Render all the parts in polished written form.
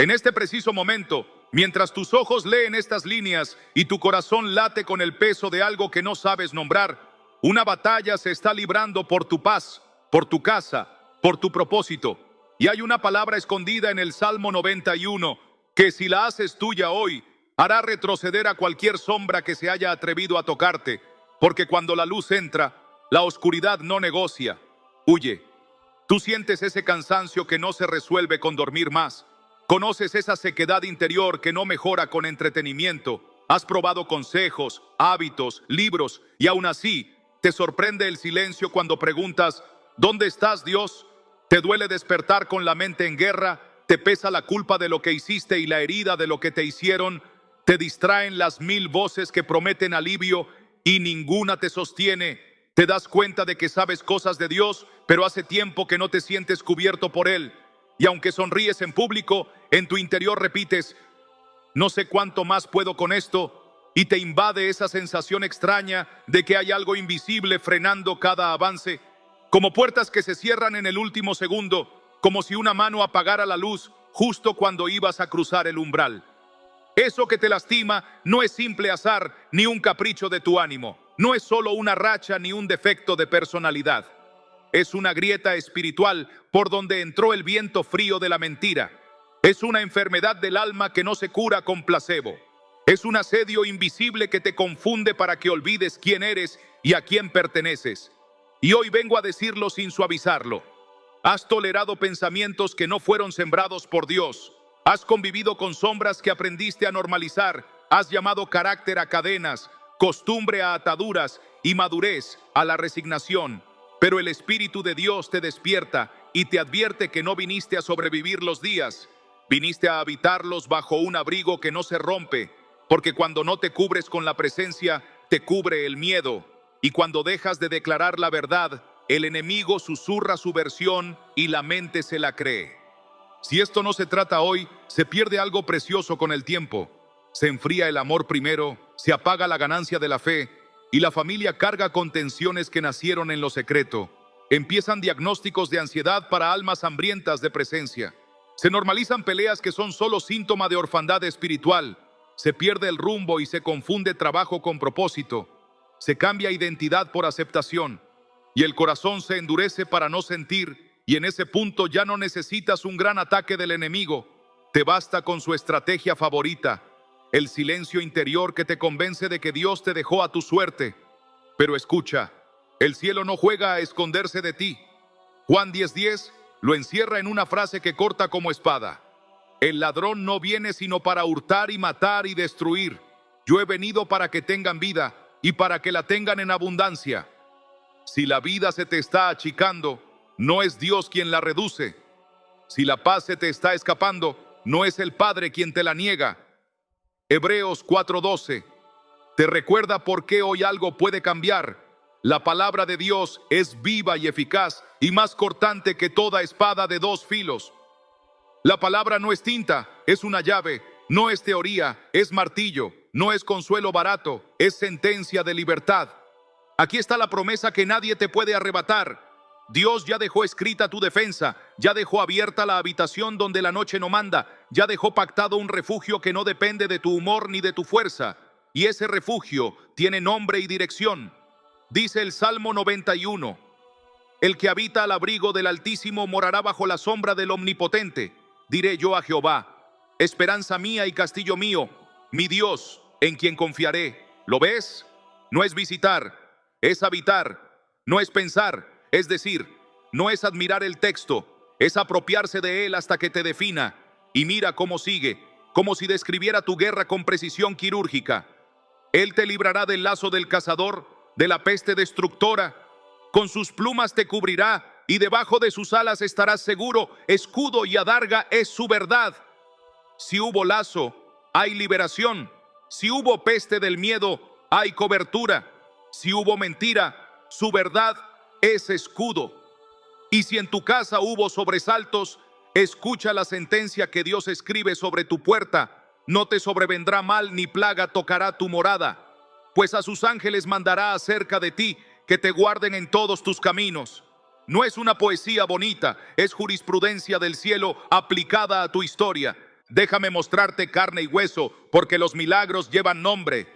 En este preciso momento, mientras tus ojos leen estas líneas y tu corazón late con el peso de algo que no sabes nombrar, una batalla se está librando por tu paz, por tu casa, por tu propósito. Y hay una palabra escondida en el Salmo 91 que, si la haces tuya hoy, hará retroceder a cualquier sombra que se haya atrevido a tocarte, porque cuando la luz entra, la oscuridad no negocia, huye. Tú sientes ese cansancio que no se resuelve con dormir más. Conoces esa sequedad interior que no mejora con entretenimiento. Has probado consejos, hábitos, libros, y aún así te sorprende el silencio cuando preguntas: ¿dónde estás, Dios? Te duele despertar con la mente en guerra, te pesa la culpa de lo que hiciste y la herida de lo que te hicieron, te distraen las 1000 voces que prometen alivio y ninguna te sostiene. Te das cuenta de que sabes cosas de Dios, pero hace tiempo que no te sientes cubierto por Él. Y aunque sonríes en público, en tu interior repites: no sé cuánto más puedo con esto, y te invade esa sensación extraña de que hay algo invisible frenando cada avance, como puertas que se cierran en el último segundo, como si una mano apagara la luz justo cuando ibas a cruzar el umbral. Eso que te lastima no es simple azar ni un capricho de tu ánimo, no es solo una racha ni un defecto de personalidad. Es una grieta espiritual por donde entró el viento frío de la mentira. Es una enfermedad del alma que no se cura con placebo. Es un asedio invisible que te confunde para que olvides quién eres y a quién perteneces. Y hoy vengo a decirlo sin suavizarlo. Has tolerado pensamientos que no fueron sembrados por Dios. Has convivido con sombras que aprendiste a normalizar. Has llamado carácter a cadenas, costumbre a ataduras y madurez a la resignación. Pero el Espíritu de Dios te despierta y te advierte que no viniste a sobrevivir los días. Viniste a habitarlos bajo un abrigo que no se rompe, porque cuando no te cubres con la presencia, te cubre el miedo. Y cuando dejas de declarar la verdad, el enemigo susurra su versión y la mente se la cree. Si esto no se trata hoy, se pierde algo precioso con el tiempo. Se enfría el amor primero, se apaga la ganancia de la fe, y la familia carga con tensiones que nacieron en lo secreto. Empiezan diagnósticos de ansiedad para almas hambrientas de presencia. Se normalizan peleas que son solo síntoma de orfandad espiritual. Se pierde el rumbo y se confunde trabajo con propósito. Se cambia identidad por aceptación. Y el corazón se endurece para no sentir, y en ese punto ya no necesitas un gran ataque del enemigo. Te basta con su estrategia favorita, el silencio interior que te convence de que Dios te dejó a tu suerte. Pero escucha, el cielo no juega a esconderse de ti. Juan 10:10 lo encierra en una frase que corta como espada. El ladrón no viene sino para hurtar y matar y destruir. Yo he venido para que tengan vida y para que la tengan en abundancia. Si la vida se te está achicando, no es Dios quien la reduce. Si la paz se te está escapando, no es el Padre quien te la niega. Hebreos 4:12 te recuerda por qué hoy algo puede cambiar. La palabra de Dios es viva y eficaz y más cortante que toda espada de 2 filos. La palabra no es tinta, es una llave. No es teoría, es martillo. No es consuelo barato, es sentencia de libertad. Aquí está la promesa que nadie te puede arrebatar. Dios ya dejó escrita tu defensa, ya dejó abierta la habitación donde la noche no manda, ya dejó pactado un refugio que no depende de tu humor ni de tu fuerza. Y ese refugio tiene nombre y dirección. Dice el Salmo 91, el que habita al abrigo del Altísimo morará bajo la sombra del Omnipotente. Diré yo a Jehová, esperanza mía y castillo mío, mi Dios, en quien confiaré. ¿Lo ves? No es visitar, es habitar. No es pensar, es decir, no es admirar el texto, es apropiarse de él hasta que te defina. Y mira cómo sigue, como si describiera tu guerra con precisión quirúrgica. Él te librará del lazo del cazador, de la peste destructora. Con sus plumas te cubrirá y debajo de sus alas estarás seguro. Escudo y adarga es su verdad. Si hubo lazo, hay liberación. Si hubo peste del miedo, hay cobertura. Si hubo mentira, su verdad es escudo. Y si en tu casa hubo sobresaltos, escucha la sentencia que Dios escribe sobre tu puerta. No te sobrevendrá mal ni plaga tocará tu morada, pues a sus ángeles mandará acerca de ti, que te guarden en todos tus caminos. No es una poesía bonita, es jurisprudencia del cielo aplicada a tu historia. déjame mostrarte carne y hueso, porque los milagros llevan nombre.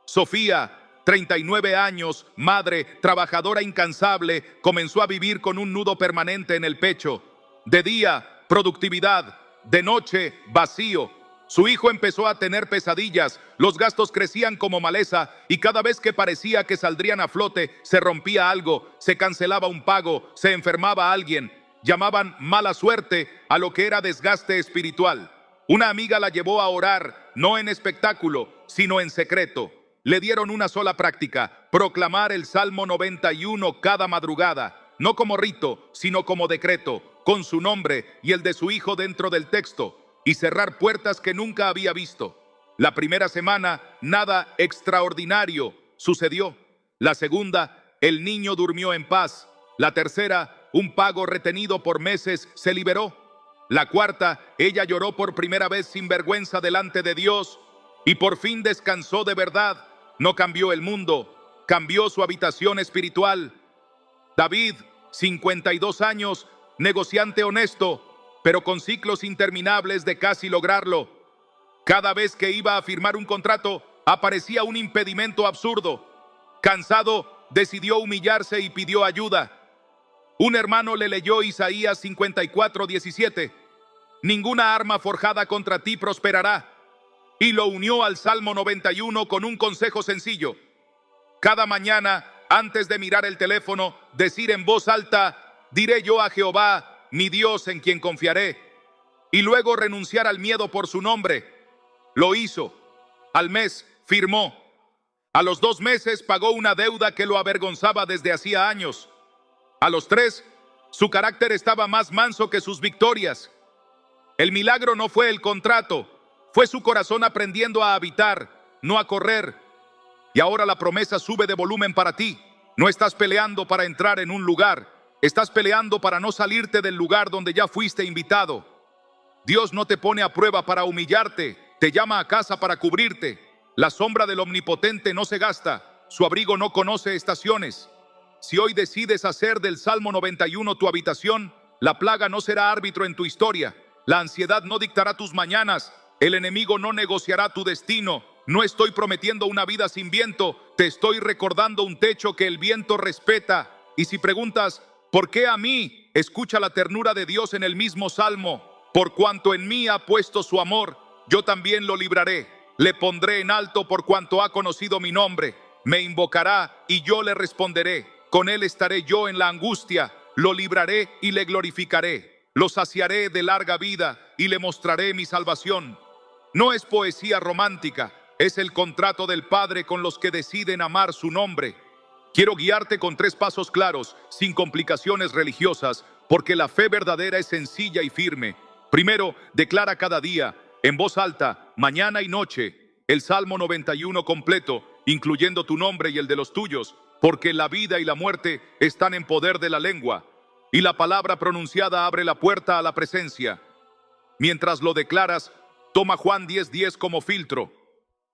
Sofía, 39 años, madre, trabajadora incansable, comenzó a vivir con un nudo permanente en el pecho. De día, productividad; de noche, vacío. Su hijo empezó a tener pesadillas, los gastos crecían como maleza y cada vez que parecía que saldrían a flote, se rompía algo, se cancelaba un pago, se enfermaba alguien. Llamaban mala suerte a lo que era desgaste espiritual. Una amiga la llevó a orar, no en espectáculo, sino en secreto. Le dieron una sola práctica: proclamar el Salmo 91 cada madrugada, no como rito, sino como decreto, con su nombre y el de su hijo dentro del texto, y cerrar puertas que nunca había visto. La primera semana, nada extraordinario sucedió. La segunda, el niño durmió en paz. La tercera, un pago retenido por meses se liberó. La cuarta, ella lloró por primera vez sin vergüenza delante de Dios y por fin descansó de verdad. No cambió el mundo, cambió su habitación espiritual. David, 52 años, negociante honesto, pero con ciclos interminables de casi lograrlo. Cada vez que iba a firmar un contrato, aparecía un impedimento absurdo. Cansado, decidió humillarse y pidió ayuda. Un hermano le leyó Isaías 54:17. Ninguna arma forjada contra ti prosperará. Y lo unió al Salmo 91 con un consejo sencillo: cada mañana, antes de mirar el teléfono, decir en voz alta: diré yo a Jehová, mi Dios en quien confiaré. Y luego renunciar al miedo por su nombre. Lo hizo. Al mes firmó. A los 2 meses pagó una deuda que lo avergonzaba desde hacía años. A los 3, su carácter estaba más manso que sus victorias. El milagro no fue el contrato, fue su corazón aprendiendo a habitar, no a correr. Y ahora la promesa sube de volumen para ti. No estás peleando para entrar en un lugar. Estás peleando para no salirte del lugar donde ya fuiste invitado. Dios no te pone a prueba para humillarte, te llama a casa para cubrirte. La sombra del Omnipotente no se gasta, su abrigo no conoce estaciones. Si hoy decides hacer del Salmo 91 tu habitación, la plaga no será árbitro en tu historia. La ansiedad no dictará tus mañanas, el enemigo no negociará tu destino. No estoy prometiendo una vida sin viento, te estoy recordando un techo que el viento respeta. Y si preguntas, ¿por qué a mí? Escucha la ternura de Dios en el mismo Salmo. Por cuanto en mí ha puesto su amor, yo también lo libraré. Le pondré en alto por cuanto ha conocido mi nombre. Me invocará y yo le responderé. Con él estaré yo en la angustia. Lo libraré y le glorificaré. Lo saciaré de larga vida y le mostraré mi salvación. No es poesía romántica, es el contrato del Padre con los que deciden amar su nombre. Quiero guiarte con 3 pasos claros, sin complicaciones religiosas, porque la fe verdadera es sencilla y firme. Primero, declara cada día, en voz alta, mañana y noche, el Salmo 91 completo, incluyendo tu nombre y el de los tuyos, porque la vida y la muerte están en poder de la lengua, y la palabra pronunciada abre la puerta a la presencia. Mientras lo declaras, toma Juan 10:10 como filtro.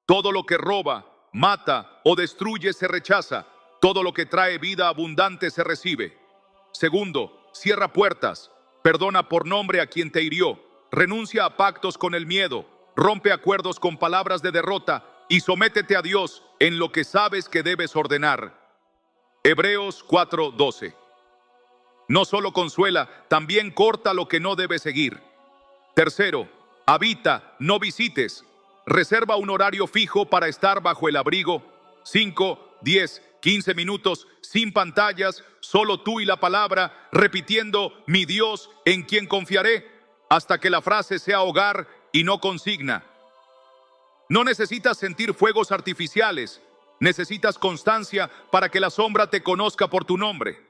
Todo lo que roba, mata o destruye se rechaza. Todo lo que trae vida abundante se recibe. Segundo, cierra puertas. Perdona por nombre a quien te hirió. Renuncia a pactos con el miedo. Rompe acuerdos con palabras de derrota y sométete a Dios en lo que sabes que debes ordenar. Hebreos 4:12. No solo consuela, también corta lo que no debe seguir. Tercero, habita, no visites. Reserva un horario fijo para estar bajo el abrigo. 5, 10, 15 minutos sin pantallas, solo tú y la palabra, repitiendo: mi Dios en quien confiaré, hasta que la frase sea hogar y no consigna. No necesitas sentir fuegos artificiales, necesitas constancia para que la sombra te conozca por tu nombre.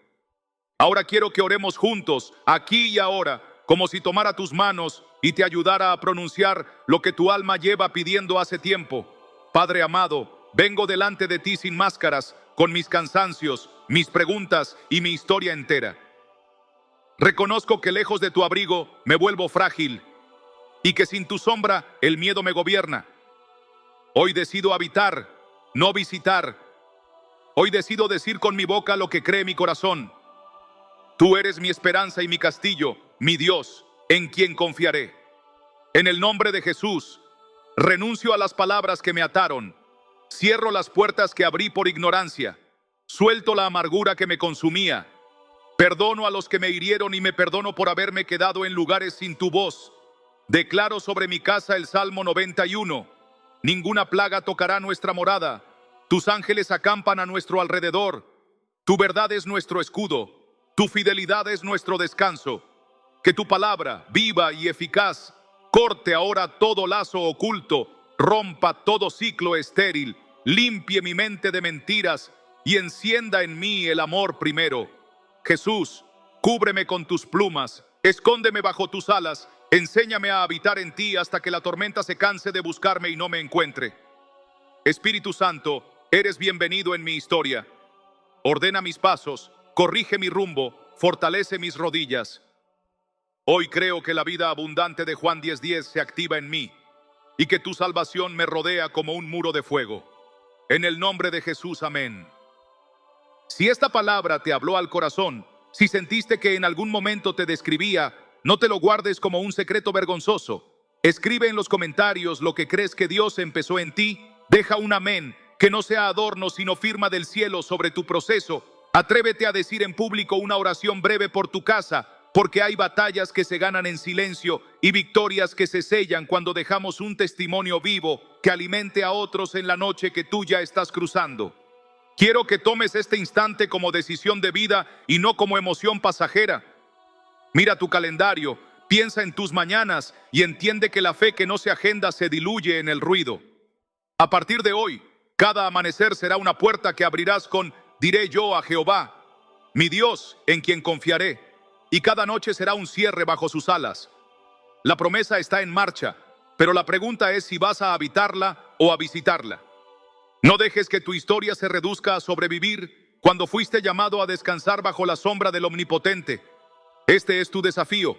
Ahora quiero que oremos juntos, aquí y ahora, como si tomara tus manos y te ayudara a pronunciar lo que tu alma lleva pidiendo hace tiempo. Padre amado, vengo delante de ti sin máscaras, con mis cansancios, mis preguntas y mi historia entera. Reconozco que lejos de tu abrigo me vuelvo frágil y que sin tu sombra el miedo me gobierna. Hoy decido habitar, no visitar. Hoy decido decir con mi boca lo que cree mi corazón. Tú eres mi esperanza y mi castillo, mi Dios, en quien confiaré. En el nombre de Jesús, renuncio a las palabras que me ataron. Cierro las puertas que abrí por ignorancia. Suelto la amargura que me consumía. Perdono a los que me hirieron y me perdono por haberme quedado en lugares sin tu voz. Declaro sobre mi casa el Salmo 91. Ninguna plaga tocará nuestra morada. Tus ángeles acampan a nuestro alrededor. Tu verdad es nuestro escudo. Tu fidelidad es nuestro descanso. Que tu palabra, viva y eficaz, corte ahora todo lazo oculto, rompa todo ciclo estéril, limpie mi mente de mentiras y encienda en mí el amor primero. Jesús, cúbreme con tus plumas, escóndeme bajo tus alas, enséñame a habitar en ti hasta que la tormenta se canse de buscarme y no me encuentre. Espíritu Santo, eres bienvenido en mi historia. Ordena mis pasos, corrige mi rumbo, fortalece mis rodillas. Hoy creo que la vida abundante de Juan 10:10 se activa en mí y que tu salvación me rodea como un muro de fuego. En el nombre de Jesús, amén. Si esta palabra te habló al corazón, si sentiste que en algún momento te describía, no te lo guardes como un secreto vergonzoso. Escribe en los comentarios lo que crees que Dios empezó en ti. Deja un amén, que no sea adorno sino firma del cielo sobre tu proceso. Atrévete a decir en público una oración breve por tu casa, porque hay batallas que se ganan en silencio y victorias que se sellan cuando dejamos un testimonio vivo que alimente a otros en la noche que tú ya estás cruzando. Quiero que tomes este instante como decisión de vida y no como emoción pasajera. Mira tu calendario, piensa en tus mañanas y entiende que la fe que no se agenda se diluye en el ruido. A partir de hoy, cada amanecer será una puerta que abrirás con «Diré yo a Jehová, mi Dios, en quien confiaré», y cada noche será un cierre bajo sus alas. La promesa está en marcha, pero la pregunta es si vas a habitarla o a visitarla. No dejes que tu historia se reduzca a sobrevivir cuando fuiste llamado a descansar bajo la sombra del Omnipotente. Este es tu desafío.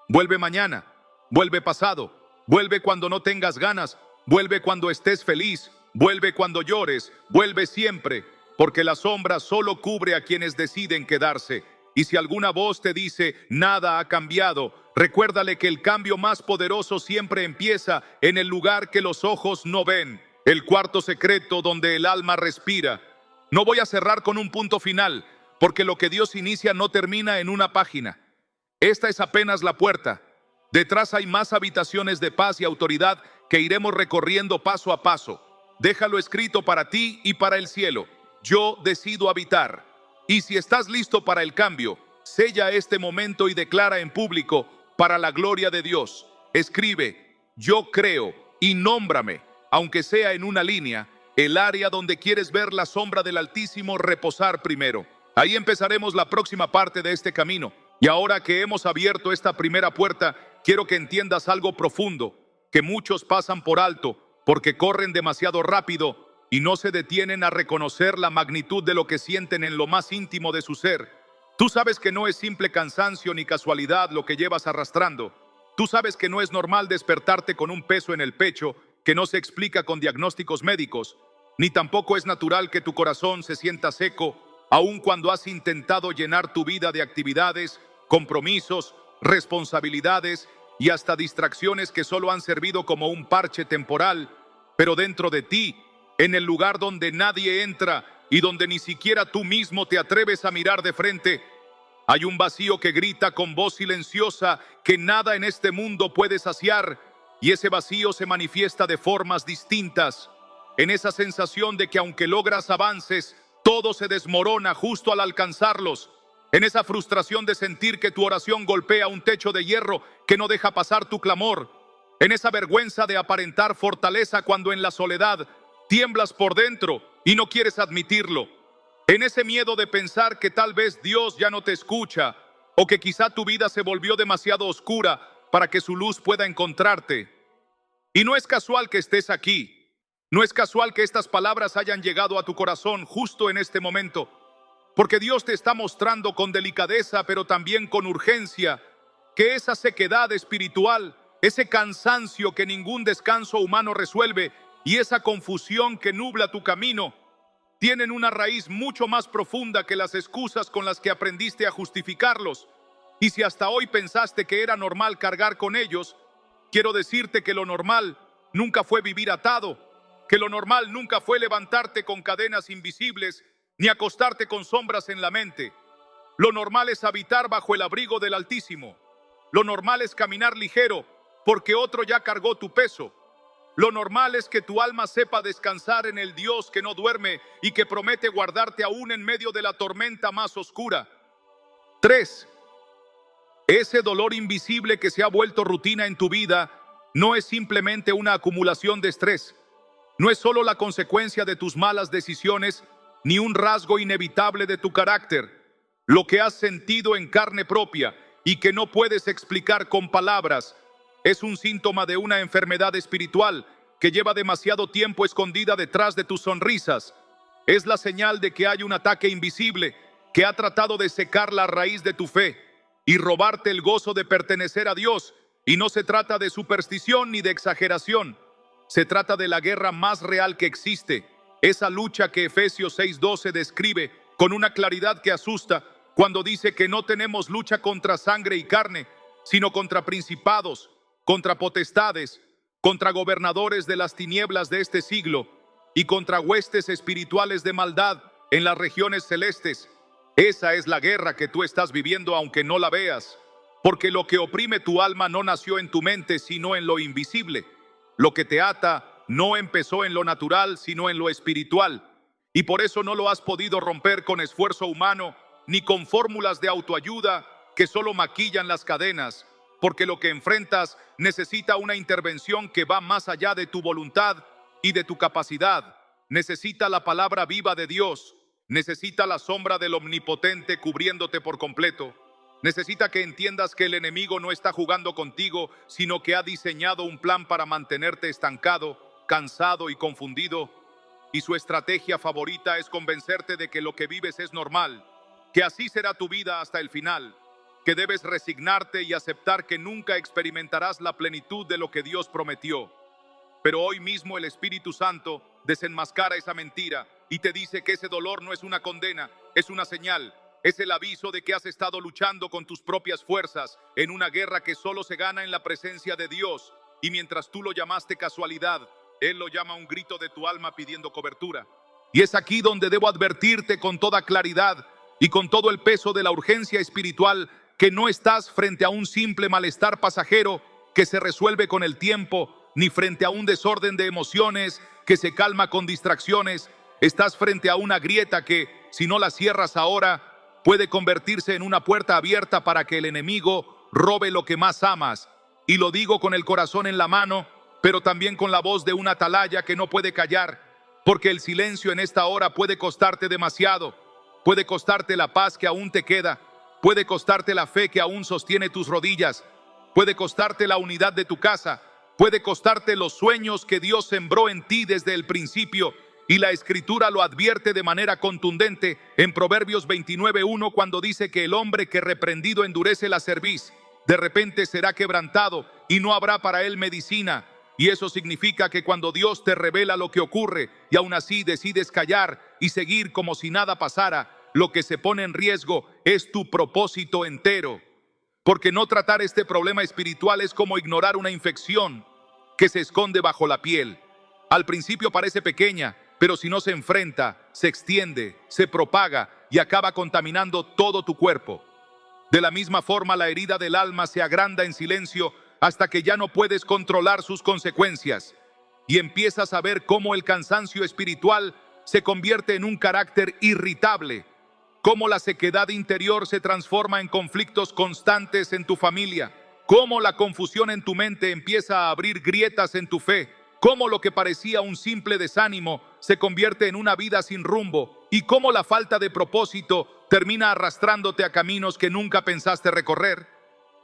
Vuelve mañana, vuelve pasado, vuelve cuando no tengas ganas, vuelve cuando estés feliz, vuelve cuando llores, vuelve siempre, porque la sombra solo cubre a quienes deciden quedarse. Y si alguna voz te dice, nada ha cambiado, recuérdale que el cambio más poderoso siempre empieza en el lugar que los ojos no ven, el cuarto secreto donde el alma respira. No voy a cerrar con un punto final, porque lo que Dios inicia no termina en una página. Esta es apenas la puerta. Detrás hay más habitaciones de paz y autoridad que iremos recorriendo paso a paso. Déjalo escrito para ti y para el cielo. Yo decido habitar. Y si estás listo para el cambio, sella este momento y declara en público, para la gloria de Dios. Escribe, yo creo, y nómbrame, aunque sea en una línea, el área donde quieres ver la sombra del Altísimo reposar primero. Ahí empezaremos la próxima parte de este camino. Y ahora que hemos abierto esta primera puerta, quiero que entiendas algo profundo, que muchos pasan por alto, porque corren demasiado rápido y no se detienen a reconocer la magnitud de lo que sienten en lo más íntimo de su ser. Tú sabes que no es simple cansancio ni casualidad lo que llevas arrastrando. Tú sabes que no es normal despertarte con un peso en el pecho que no se explica con diagnósticos médicos, ni tampoco es natural que tu corazón se sienta seco, aun cuando has intentado llenar tu vida de actividades, compromisos, responsabilidades y hasta distracciones que solo han servido como un parche temporal, pero dentro de ti, en el lugar donde nadie entra y donde ni siquiera tú mismo te atreves a mirar de frente, hay un vacío que grita con voz silenciosa que nada en este mundo puede saciar, y ese vacío se manifiesta de formas distintas, en esa sensación de que aunque logras avances, todo se desmorona justo al alcanzarlos, en esa frustración de sentir que tu oración golpea un techo de hierro que no deja pasar tu clamor, en esa vergüenza de aparentar fortaleza cuando en la soledad tiemblas por dentro y no quieres admitirlo, en ese miedo de pensar que tal vez Dios ya no te escucha o que quizá tu vida se volvió demasiado oscura para que su luz pueda encontrarte. Y no es casual que estés aquí, no es casual que estas palabras hayan llegado a tu corazón justo en este momento, porque Dios te está mostrando con delicadeza, pero también con urgencia, que esa sequedad espiritual, ese cansancio que ningún descanso humano resuelve y esa confusión que nubla tu camino, tienen una raíz mucho más profunda que las excusas con las que aprendiste a justificarlos. Y si hasta hoy pensaste que era normal cargar con ellos, quiero decirte que lo normal nunca fue vivir atado, que lo normal nunca fue levantarte con cadenas invisibles, ni acostarte con sombras en la mente. Lo normal es habitar bajo el abrigo del Altísimo. Lo normal es caminar ligero, porque otro ya cargó tu peso. Lo normal es que tu alma sepa descansar en el Dios que no duerme y que promete guardarte aún en medio de la tormenta más oscura. 3. Ese dolor invisible que se ha vuelto rutina en tu vida no es simplemente una acumulación de estrés. No es solo la consecuencia de tus malas decisiones, ni un rasgo inevitable de tu carácter. Lo que has sentido en carne propia y que no puedes explicar con palabras es un síntoma de una enfermedad espiritual que lleva demasiado tiempo escondida detrás de tus sonrisas. Es la señal de que hay un ataque invisible que ha tratado de secar la raíz de tu fe y robarte el gozo de pertenecer a Dios. Y no se trata de superstición ni de exageración. Se trata de la guerra más real que existe, esa lucha que Efesios 6:12 describe con una claridad que asusta cuando dice que no tenemos lucha contra sangre y carne, sino contra principados, contra potestades, contra gobernadores de las tinieblas de este siglo y contra huestes espirituales de maldad en las regiones celestes. Esa es la guerra que tú estás viviendo aunque no la veas, porque lo que oprime tu alma no nació en tu mente sino en lo invisible. Lo que te ata no empezó en lo natural sino en lo espiritual, y por eso no lo has podido romper con esfuerzo humano ni con fórmulas de autoayuda que solo maquillan las cadenas, porque lo que enfrentas necesita una intervención que va más allá de tu voluntad y de tu capacidad. Necesita la palabra viva de Dios, necesita la sombra del Omnipotente cubriéndote por completo. Necesita que entiendas que el enemigo no está jugando contigo, sino que ha diseñado un plan para mantenerte estancado, cansado y confundido. Y su estrategia favorita es convencerte de que lo que vives es normal, que así será tu vida hasta el final, que debes resignarte y aceptar que nunca experimentarás la plenitud de lo que Dios prometió. Pero hoy mismo el Espíritu Santo desenmascara esa mentira y te dice que ese dolor no es una condena, es una señal. Es el aviso de que has estado luchando con tus propias fuerzas en una guerra que solo se gana en la presencia de Dios. Y mientras tú lo llamaste casualidad, Él lo llama un grito de tu alma pidiendo cobertura. Y es aquí donde debo advertirte con toda claridad y con todo el peso de la urgencia espiritual que no estás frente a un simple malestar pasajero que se resuelve con el tiempo, ni frente a un desorden de emociones que se calma con distracciones. Estás frente a una grieta que, si no la cierras ahora, puede convertirse en una puerta abierta para que el enemigo robe lo que más amas. Y lo digo con el corazón en la mano, pero también con la voz de una atalaya que no puede callar, porque el silencio en esta hora puede costarte demasiado. Puede costarte la paz que aún te queda, puede costarte la fe que aún sostiene tus rodillas, puede costarte la unidad de tu casa, puede costarte los sueños que Dios sembró en ti desde el principio. Y la Escritura lo advierte de manera contundente en Proverbios 29:1 cuando dice que el hombre que reprendido endurece la cerviz, de repente será quebrantado y no habrá para él medicina. Y eso significa que cuando Dios te revela lo que ocurre y aún así decides callar y seguir como si nada pasara, lo que se pone en riesgo es tu propósito entero. Porque no tratar este problema espiritual es como ignorar una infección que se esconde bajo la piel. Al principio parece pequeña, pero si no se enfrenta, se extiende, se propaga y acaba contaminando todo tu cuerpo. De la misma forma, la herida del alma se agranda en silencio hasta que ya no puedes controlar sus consecuencias. Y empiezas a ver cómo el cansancio espiritual se convierte en un carácter irritable, cómo la sequedad interior se transforma en conflictos constantes en tu familia, cómo la confusión en tu mente empieza a abrir grietas en tu fe, cómo lo que parecía un simple desánimo se convierte en una vida sin rumbo y cómo la falta de propósito termina arrastrándote a caminos que nunca pensaste recorrer.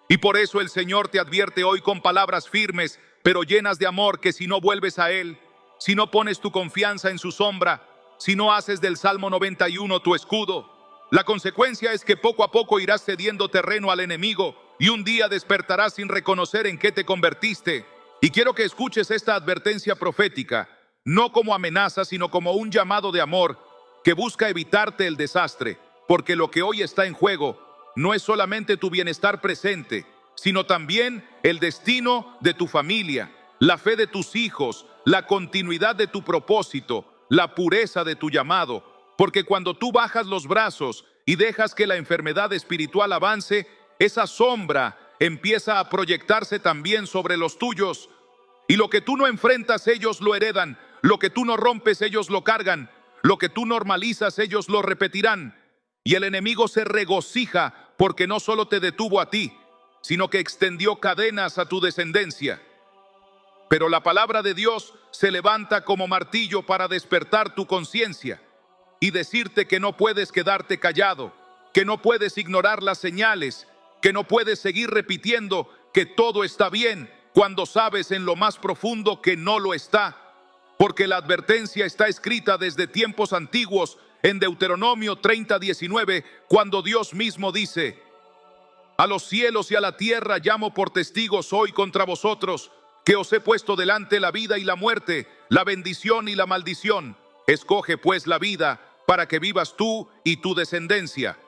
Y por eso el Señor te advierte hoy con palabras firmes, pero llenas de amor, que si no vuelves a Él, si no pones tu confianza en su sombra, si no haces del Salmo 91 tu escudo, la consecuencia es que poco a poco irás cediendo terreno al enemigo y un día despertarás sin reconocer en qué te convertiste. Y quiero que escuches esta advertencia profética, no como amenaza, sino como un llamado de amor que busca evitarte el desastre, porque lo que hoy está en juego no es solamente tu bienestar presente, sino también el destino de tu familia, la fe de tus hijos, la continuidad de tu propósito, la pureza de tu llamado. Porque cuando tú bajas los brazos y dejas que la enfermedad espiritual avance, esa sombra empieza a proyectarse también sobre los tuyos. Y lo que tú no enfrentas, ellos lo heredan. Lo que tú no rompes, ellos lo cargan. Lo que tú normalizas, ellos lo repetirán. Y el enemigo se regocija porque no solo te detuvo a ti, sino que extendió cadenas a tu descendencia. Pero la palabra de Dios se levanta como martillo para despertar tu conciencia y decirte que no puedes quedarte callado, que no puedes ignorar las señales, que no puedes seguir repitiendo que todo está bien cuando sabes en lo más profundo que no lo está. Porque la advertencia está escrita desde tiempos antiguos en Deuteronomio 30:19, cuando Dios mismo dice: a los cielos y a la tierra llamo por testigos hoy contra vosotros, que os he puesto delante la vida y la muerte, la bendición y la maldición. Escoge pues la vida para que vivas tú y tu descendencia.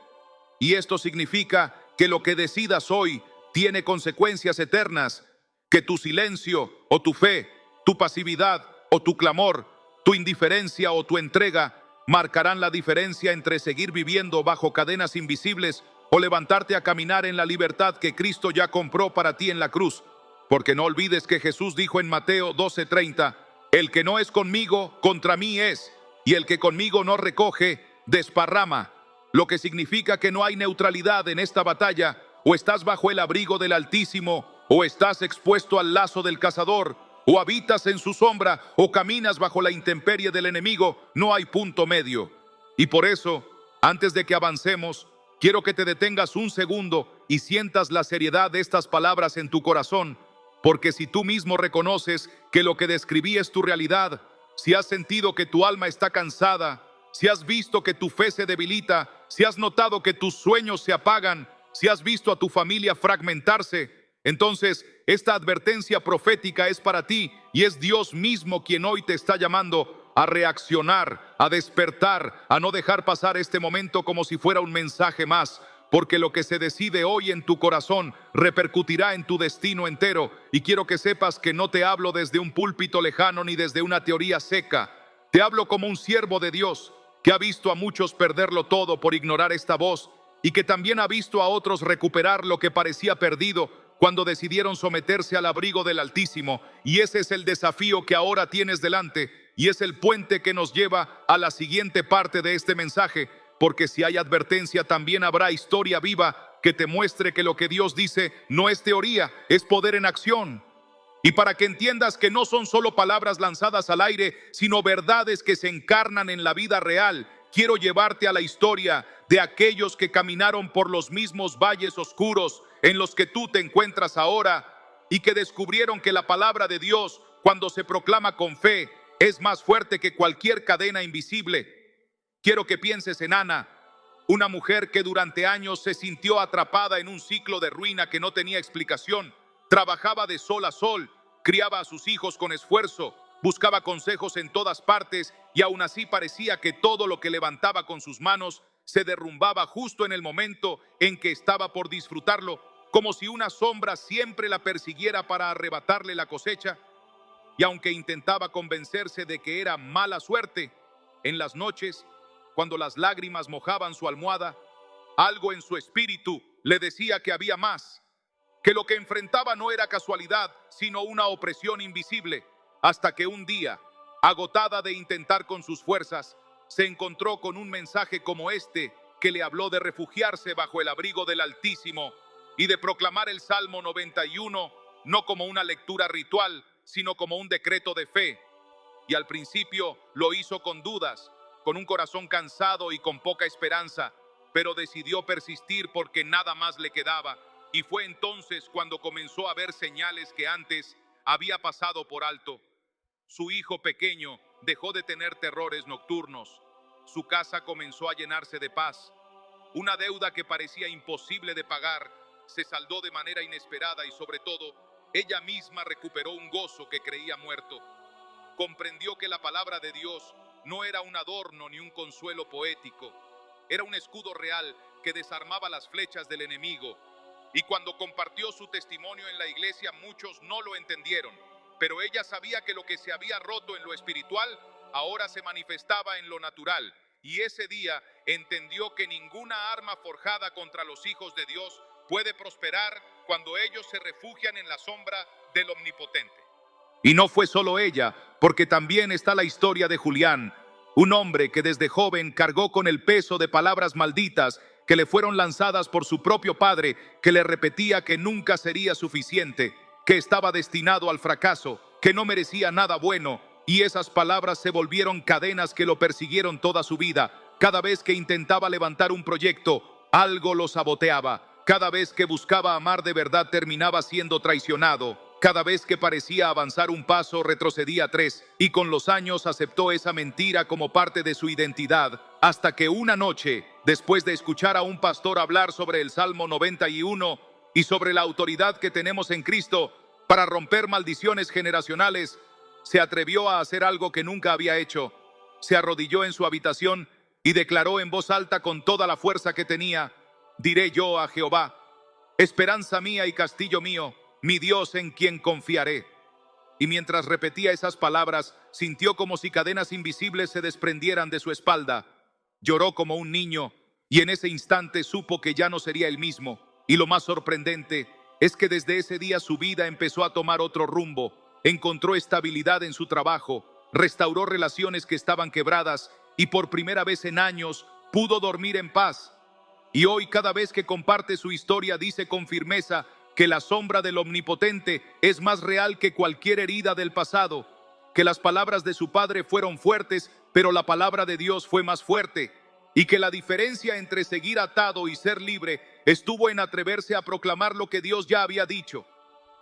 Y esto significa que lo que decidas hoy tiene consecuencias eternas, que tu silencio o tu fe, tu pasividad o tu clamor, tu indiferencia o tu entrega marcarán la diferencia entre seguir viviendo bajo cadenas invisibles o levantarte a caminar en la libertad que Cristo ya compró para ti en la cruz. Porque no olvides que Jesús dijo en Mateo 12:30, el que no es conmigo, contra mí es, y el que conmigo no recoge, desparrama. Lo que significa que no hay neutralidad en esta batalla. O estás bajo el abrigo del Altísimo, o estás expuesto al lazo del cazador, o habitas en su sombra, o caminas bajo la intemperie del enemigo. No hay punto medio. Y por eso, antes de que avancemos, quiero que te detengas un segundo y sientas la seriedad de estas palabras en tu corazón, porque si tú mismo reconoces que lo que describí es tu realidad, si has sentido que tu alma está cansada, si has visto que tu fe se debilita, si has notado que tus sueños se apagan, si has visto a tu familia fragmentarse, entonces esta advertencia profética es para ti y es Dios mismo quien hoy te está llamando a reaccionar, a despertar, a no dejar pasar este momento como si fuera un mensaje más, porque lo que se decide hoy en tu corazón repercutirá en tu destino entero. Y quiero que sepas que no te hablo desde un púlpito lejano ni desde una teoría seca. Te hablo como un siervo de Dios que ha visto a muchos perderlo todo por ignorar esta voz y que también ha visto a otros recuperar lo que parecía perdido cuando decidieron someterse al abrigo del Altísimo. Y ese es el desafío que ahora tienes delante y es el puente que nos lleva a la siguiente parte de este mensaje. Porque si hay advertencia, también habrá historia viva que te muestre que lo que Dios dice no es teoría, es poder en acción. Y para que entiendas que no son solo palabras lanzadas al aire, sino verdades que se encarnan en la vida real, quiero llevarte a la historia de aquellos que caminaron por los mismos valles oscuros en los que tú te encuentras ahora y que descubrieron que la palabra de Dios, cuando se proclama con fe, es más fuerte que cualquier cadena invisible. Quiero que pienses en Ana, una mujer que durante años se sintió atrapada en un ciclo de ruina que no tenía explicación. Trabajaba de sol a sol, criaba a sus hijos con esfuerzo, buscaba consejos en todas partes y aún así parecía que todo lo que levantaba con sus manos se derrumbaba justo en el momento en que estaba por disfrutarlo, como si una sombra siempre la persiguiera para arrebatarle la cosecha. Y aunque intentaba convencerse de que era mala suerte, en las noches, cuando las lágrimas mojaban su almohada, algo en su espíritu le decía que había más, que lo que enfrentaba no era casualidad, sino una opresión invisible, hasta que un día, agotada de intentar con sus fuerzas, se encontró con un mensaje como este que le habló de refugiarse bajo el abrigo del Altísimo y de proclamar el Salmo 91 no como una lectura ritual, sino como un decreto de fe. Y al principio lo hizo con dudas, con un corazón cansado y con poca esperanza, pero decidió persistir porque nada más le quedaba. Y fue entonces cuando comenzó a ver señales que antes había pasado por alto. Su hijo pequeño dejó de tener terrores nocturnos. Su casa comenzó a llenarse de paz. Una deuda que parecía imposible de pagar se saldó de manera inesperada y sobre todo, ella misma recuperó un gozo que creía muerto. Comprendió que la palabra de Dios no era un adorno ni un consuelo poético. Era un escudo real que desarmaba las flechas del enemigo. Y cuando compartió su testimonio en la iglesia, muchos no lo entendieron, pero ella sabía que lo que se había roto en lo espiritual ahora se manifestaba en lo natural. Y ese día entendió que ninguna arma forjada contra los hijos de Dios puede prosperar cuando ellos se refugian en la sombra del Omnipotente. Y no fue solo ella, porque también está la historia de Julián, un hombre que desde joven cargó con el peso de palabras malditas que le fueron lanzadas por su propio padre, que le repetía que nunca sería suficiente, que estaba destinado al fracaso, que no merecía nada bueno, y esas palabras se volvieron cadenas que lo persiguieron toda su vida. Cada vez que intentaba levantar un proyecto, algo lo saboteaba. Cada vez que buscaba amar de verdad, terminaba siendo traicionado. Cada vez que parecía avanzar un paso, retrocedía 3, y con los años aceptó esa mentira como parte de su identidad, hasta que una noche, después de escuchar a un pastor hablar sobre el Salmo 91 y sobre la autoridad que tenemos en Cristo para romper maldiciones generacionales, se atrevió a hacer algo que nunca había hecho. Se arrodilló en su habitación y declaró en voz alta con toda la fuerza que tenía: diré yo a Jehová, esperanza mía y castillo mío, mi Dios en quien confiaré. Y mientras repetía esas palabras, sintió como si cadenas invisibles se desprendieran de su espalda. Lloró como un niño, y en ese instante supo que ya no sería el mismo. Y lo más sorprendente es que desde ese día su vida empezó a tomar otro rumbo. Encontró estabilidad en su trabajo, restauró relaciones que estaban quebradas, y por primera vez en años pudo dormir en paz. Y hoy, cada vez que comparte su historia, dice con firmeza que la sombra del Omnipotente es más real que cualquier herida del pasado, que las palabras de su padre fueron fuertes, pero la palabra de Dios fue más fuerte, y que la diferencia entre seguir atado y ser libre estuvo en atreverse a proclamar lo que Dios ya había dicho.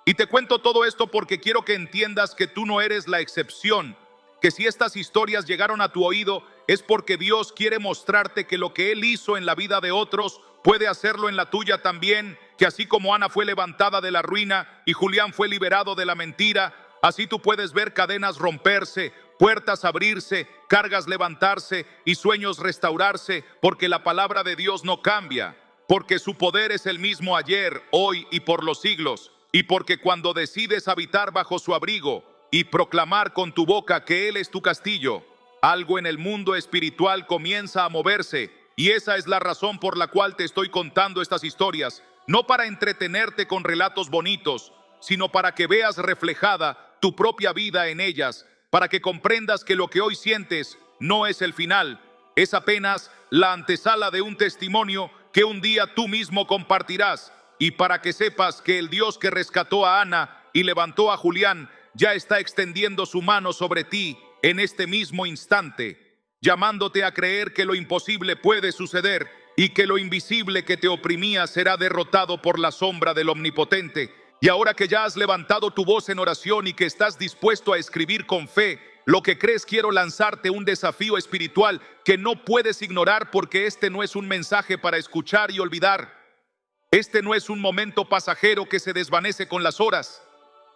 Y te cuento todo esto porque quiero que entiendas que tú no eres la excepción, que si estas historias llegaron a tu oído es porque Dios quiere mostrarte que lo que Él hizo en la vida de otros puede hacerlo en la tuya también, que así como Ana fue levantada de la ruina y Julián fue liberado de la mentira, así tú puedes ver cadenas romperse, puertas abrirse, cargas levantarse y sueños restaurarse, porque la palabra de Dios no cambia, porque su poder es el mismo ayer, hoy y por los siglos, y porque cuando decides habitar bajo su abrigo y proclamar con tu boca que Él es tu castillo, algo en el mundo espiritual comienza a moverse. Y esa es la razón por la cual te estoy contando estas historias, no para entretenerte con relatos bonitos, sino para que veas reflejada tu propia vida en ellas, para que comprendas que lo que hoy sientes no es el final, es apenas la antesala de un testimonio que un día tú mismo compartirás, y para que sepas que el Dios que rescató a Ana y levantó a Julián ya está extendiendo su mano sobre ti en este mismo instante, llamándote a creer que lo imposible puede suceder y que lo invisible que te oprimía será derrotado por la sombra del Omnipotente. Y ahora que ya has levantado tu voz en oración y que estás dispuesto a escribir con fe lo que crees, quiero lanzarte un desafío espiritual que no puedes ignorar, porque este no es un mensaje para escuchar y olvidar. Este no es un momento pasajero que se desvanece con las horas.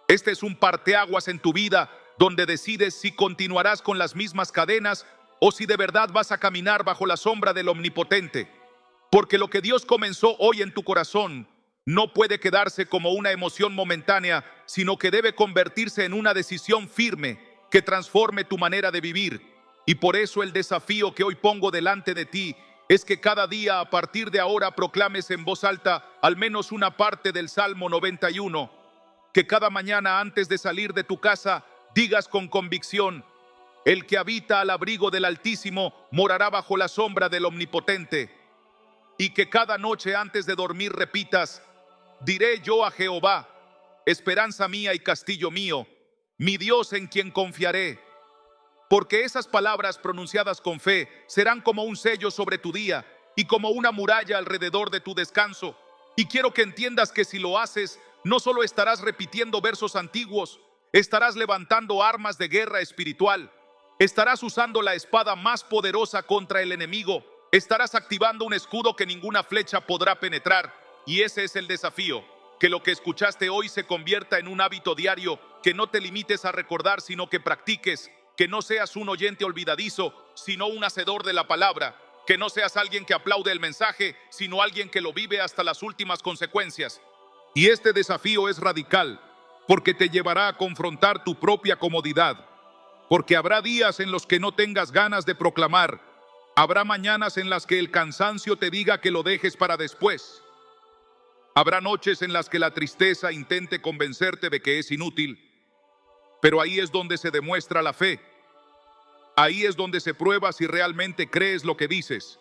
Este es un parteaguas en tu vida donde decides si continuarás con las mismas cadenas o si de verdad vas a caminar bajo la sombra del Omnipotente. Porque lo que Dios comenzó hoy en tu corazón no puede quedarse como una emoción momentánea, sino que debe convertirse en una decisión firme que transforme tu manera de vivir. Y por eso el desafío que hoy pongo delante de ti es que cada día a partir de ahora proclames en voz alta al menos una parte del Salmo 91, que cada mañana antes de salir de tu casa digas con convicción: el que habita al abrigo del Altísimo morará bajo la sombra del Omnipotente. Y que cada noche antes de dormir repitas: diré yo a Jehová, esperanza mía y castillo mío, mi Dios en quien confiaré. Porque esas palabras pronunciadas con fe serán como un sello sobre tu día y como una muralla alrededor de tu descanso. Y quiero que entiendas que si lo haces, no solo estarás repitiendo versos antiguos, estarás levantando armas de guerra espiritual. Estarás usando la espada más poderosa contra el enemigo. Estarás activando un escudo que ninguna flecha podrá penetrar. Y ese es el desafío, que lo que escuchaste hoy se convierta en un hábito diario, que no te limites a recordar, sino que practiques, que no seas un oyente olvidadizo, sino un hacedor de la palabra. Que no seas alguien que aplaude el mensaje, sino alguien que lo vive hasta las últimas consecuencias. Y este desafío es radical, porque te llevará a confrontar tu propia comodidad. Porque habrá días en los que no tengas ganas de proclamar. Habrá mañanas en las que el cansancio te diga que lo dejes para después. Habrá noches en las que la tristeza intente convencerte de que es inútil. Pero ahí es donde se demuestra la fe. Ahí es donde se prueba si realmente crees lo que dices.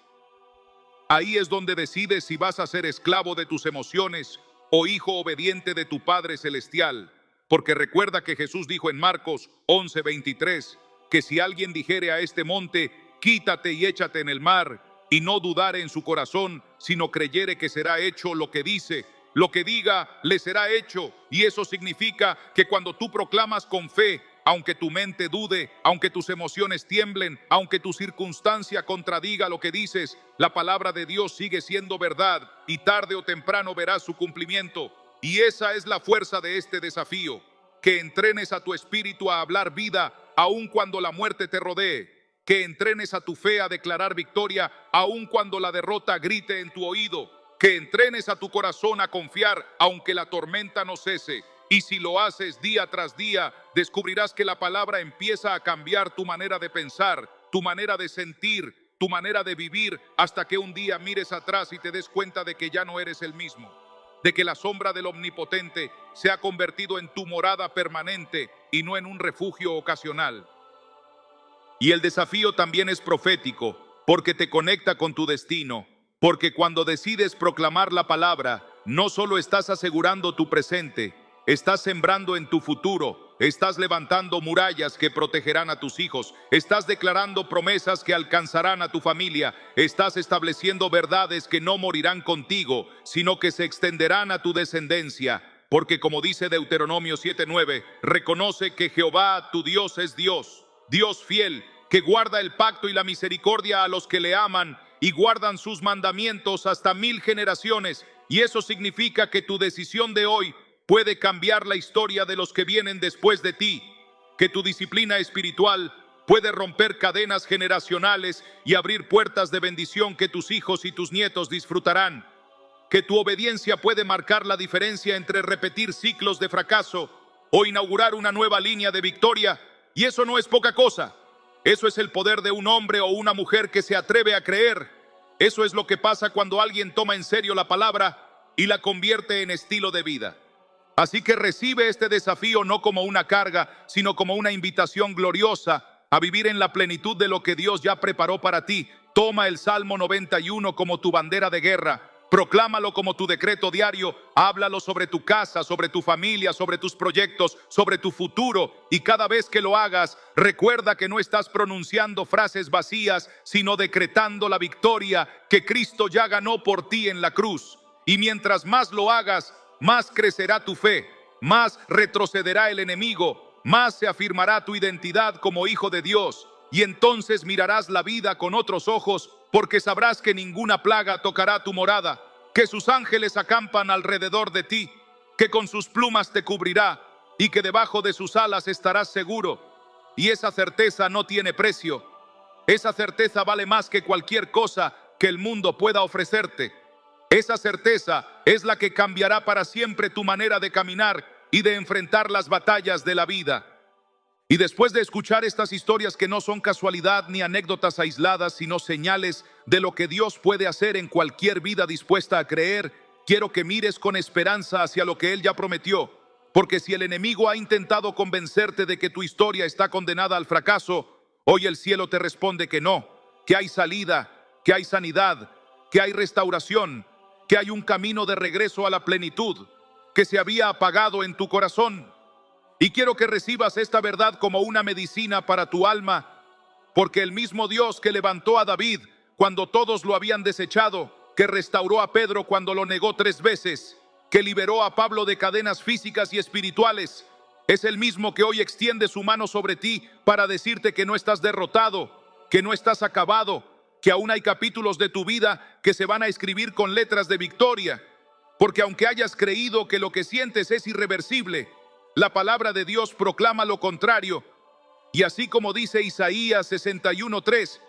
Ahí es donde decides si vas a ser esclavo de tus emociones o hijo obediente de tu Padre Celestial. Porque recuerda que Jesús dijo en Marcos 11:23 que si alguien dijere a este monte, quítate y échate en el mar, y no dudare en su corazón, sino creyere que será hecho lo que dice, lo que diga le será hecho. Y eso significa que cuando tú proclamas con fe, aunque tu mente dude, aunque tus emociones tiemblen, aunque tu circunstancia contradiga lo que dices, la palabra de Dios sigue siendo verdad y tarde o temprano verás su cumplimiento. Y esa es la fuerza de este desafío, que entrenes a tu espíritu a hablar vida aun cuando la muerte te rodee, que entrenes a tu fe a declarar victoria aun cuando la derrota grite en tu oído, que entrenes a tu corazón a confiar aunque la tormenta no cese. Y si lo haces día tras día, descubrirás que la palabra empieza a cambiar tu manera de pensar, tu manera de sentir, tu manera de vivir, hasta que un día mires atrás y te des cuenta de que ya no eres el mismo, de que la sombra del Omnipotente se ha convertido en tu morada permanente y no en un refugio ocasional. Y el desafío también es profético, porque te conecta con tu destino, porque cuando decides proclamar la palabra, no solo estás asegurando tu presente, estás sembrando en tu futuro, estás levantando murallas que protegerán a tus hijos, estás declarando promesas que alcanzarán a tu familia, estás estableciendo verdades que no morirán contigo, sino que se extenderán a tu descendencia. Porque como dice Deuteronomio 7:9, reconoce que Jehová tu Dios es Dios, Dios fiel, que guarda el pacto y la misericordia a los que le aman y guardan sus mandamientos hasta 1000 generaciones. Y eso significa que tu decisión de hoy puede cambiar la historia de los que vienen después de ti, que tu disciplina espiritual puede romper cadenas generacionales y abrir puertas de bendición que tus hijos y tus nietos disfrutarán, que tu obediencia puede marcar la diferencia entre repetir ciclos de fracaso o inaugurar una nueva línea de victoria. Y eso no es poca cosa. Eso es el poder de un hombre o una mujer que se atreve a creer. Eso es lo que pasa cuando alguien toma en serio la palabra y la convierte en estilo de vida. Así que recibe este desafío no como una carga, sino como una invitación gloriosa a vivir en la plenitud de lo que Dios ya preparó para ti. Toma el Salmo 91 como tu bandera de guerra. Proclámalo como tu decreto diario. Háblalo sobre tu casa, sobre tu familia, sobre tus proyectos, sobre tu futuro. Y cada vez que lo hagas, recuerda que no estás pronunciando frases vacías, sino decretando la victoria que Cristo ya ganó por ti en la cruz. Y mientras más lo hagas, más crecerá tu fe, más retrocederá el enemigo, más se afirmará tu identidad como hijo de Dios. Y entonces mirarás la vida con otros ojos, porque sabrás que ninguna plaga tocará tu morada, que sus ángeles acampan alrededor de ti, que con sus plumas te cubrirá y que debajo de sus alas estarás seguro. Y esa certeza no tiene precio. Esa certeza vale más que cualquier cosa que el mundo pueda ofrecerte. Esa certeza es la que cambiará para siempre tu manera de caminar y de enfrentar las batallas de la vida. Y después de escuchar estas historias que no son casualidad ni anécdotas aisladas, sino señales de lo que Dios puede hacer en cualquier vida dispuesta a creer, quiero que mires con esperanza hacia lo que Él ya prometió. Porque si el enemigo ha intentado convencerte de que tu historia está condenada al fracaso, hoy el cielo te responde que no, que hay salida, que hay sanidad, que hay restauración, que hay un camino de regreso a la plenitud que se había apagado en tu corazón. Y quiero que recibas esta verdad como una medicina para tu alma, porque el mismo Dios que levantó a David cuando todos lo habían desechado, que restauró a Pedro cuando lo negó 3 veces, que liberó a Pablo de cadenas físicas y espirituales, es el mismo que hoy extiende su mano sobre ti para decirte que no estás derrotado, que no estás acabado, que aún hay capítulos de tu vida que se van a escribir con letras de victoria, porque aunque hayas creído que lo que sientes es irreversible, la palabra de Dios proclama lo contrario. Y así como dice Isaías 61:3,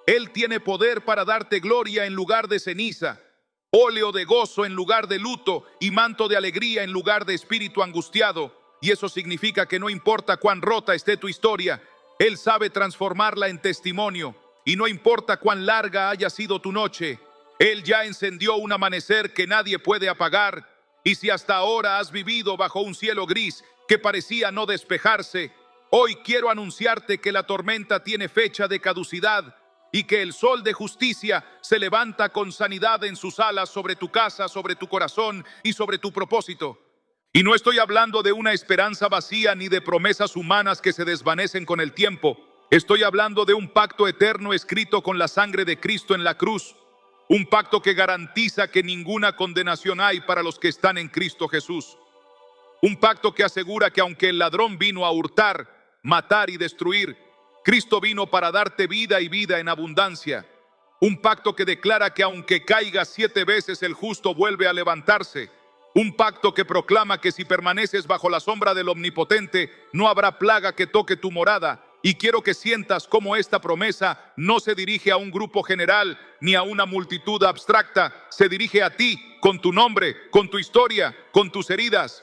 Él tiene poder para darte gloria en lugar de ceniza, óleo de gozo en lugar de luto y manto de alegría en lugar de espíritu angustiado. Y eso significa que no importa cuán rota esté tu historia, Él sabe transformarla en testimonio. Y no importa cuán larga haya sido tu noche, Él ya encendió un amanecer que nadie puede apagar. Y si hasta ahora has vivido bajo un cielo gris que parecía no despejarse, hoy quiero anunciarte que la tormenta tiene fecha de caducidad y que el sol de justicia se levanta con sanidad en sus alas sobre tu casa, sobre tu corazón y sobre tu propósito. Y no estoy hablando de una esperanza vacía ni de promesas humanas que se desvanecen con el tiempo. Estoy hablando de un pacto eterno escrito con la sangre de Cristo en la cruz. Un pacto que garantiza que ninguna condenación hay para los que están en Cristo Jesús. Un pacto que asegura que aunque el ladrón vino a hurtar, matar y destruir, Cristo vino para darte vida y vida en abundancia. Un pacto que declara que aunque caiga 7 veces el justo vuelve a levantarse. Un pacto que proclama que si permaneces bajo la sombra del Omnipotente, no habrá plaga que toque tu morada. Y quiero que sientas cómo esta promesa no se dirige a un grupo general ni a una multitud abstracta. Se dirige a ti, con tu nombre, con tu historia, con tus heridas.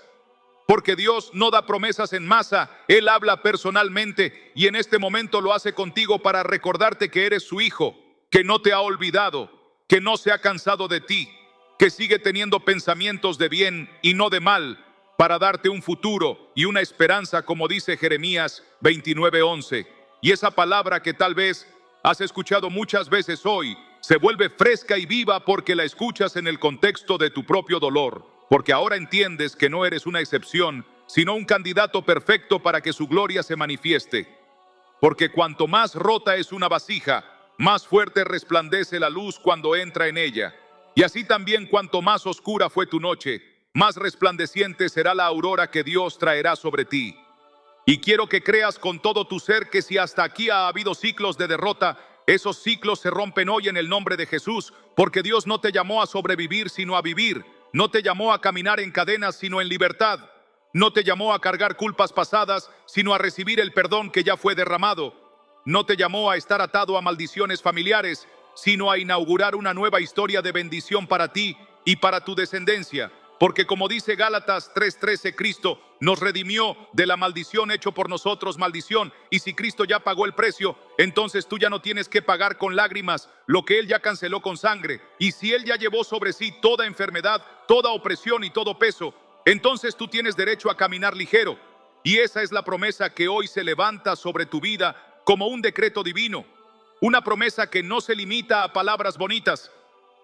Porque Dios no da promesas en masa, Él habla personalmente y en este momento lo hace contigo para recordarte que eres su hijo, que no te ha olvidado, que no se ha cansado de ti, que sigue teniendo pensamientos de bien y no de mal, para darte un futuro y una esperanza, como dice Jeremías 29:11. Y esa palabra que tal vez has escuchado muchas veces hoy, se vuelve fresca y viva porque la escuchas en el contexto de tu propio dolor. Porque ahora entiendes que no eres una excepción, sino un candidato perfecto para que su gloria se manifieste. Porque cuanto más rota es una vasija, más fuerte resplandece la luz cuando entra en ella. Y así también cuanto más oscura fue tu noche, más resplandeciente será la aurora que Dios traerá sobre ti. Y quiero que creas con todo tu ser que si hasta aquí ha habido ciclos de derrota, esos ciclos se rompen hoy en el nombre de Jesús, porque Dios no te llamó a sobrevivir, sino a vivir. No te llamó a caminar en cadenas, sino en libertad. No te llamó a cargar culpas pasadas, sino a recibir el perdón que ya fue derramado. No te llamó a estar atado a maldiciones familiares, sino a inaugurar una nueva historia de bendición para ti y para tu descendencia. Porque como dice Gálatas 3:13, Cristo nos redimió de la maldición hecho por nosotros maldición. Y si Cristo ya pagó el precio, entonces tú ya no tienes que pagar con lágrimas lo que Él ya canceló con sangre. Y si Él ya llevó sobre sí toda enfermedad, toda opresión y todo peso, entonces tú tienes derecho a caminar ligero. Y esa es la promesa que hoy se levanta sobre tu vida como un decreto divino. Una promesa que no se limita a palabras bonitas,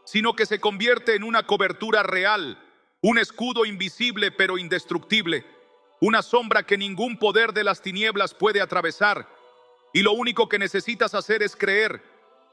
sino que se convierte en una cobertura real. Un escudo invisible pero indestructible, una sombra que ningún poder de las tinieblas puede atravesar. Y lo único que necesitas hacer es creer,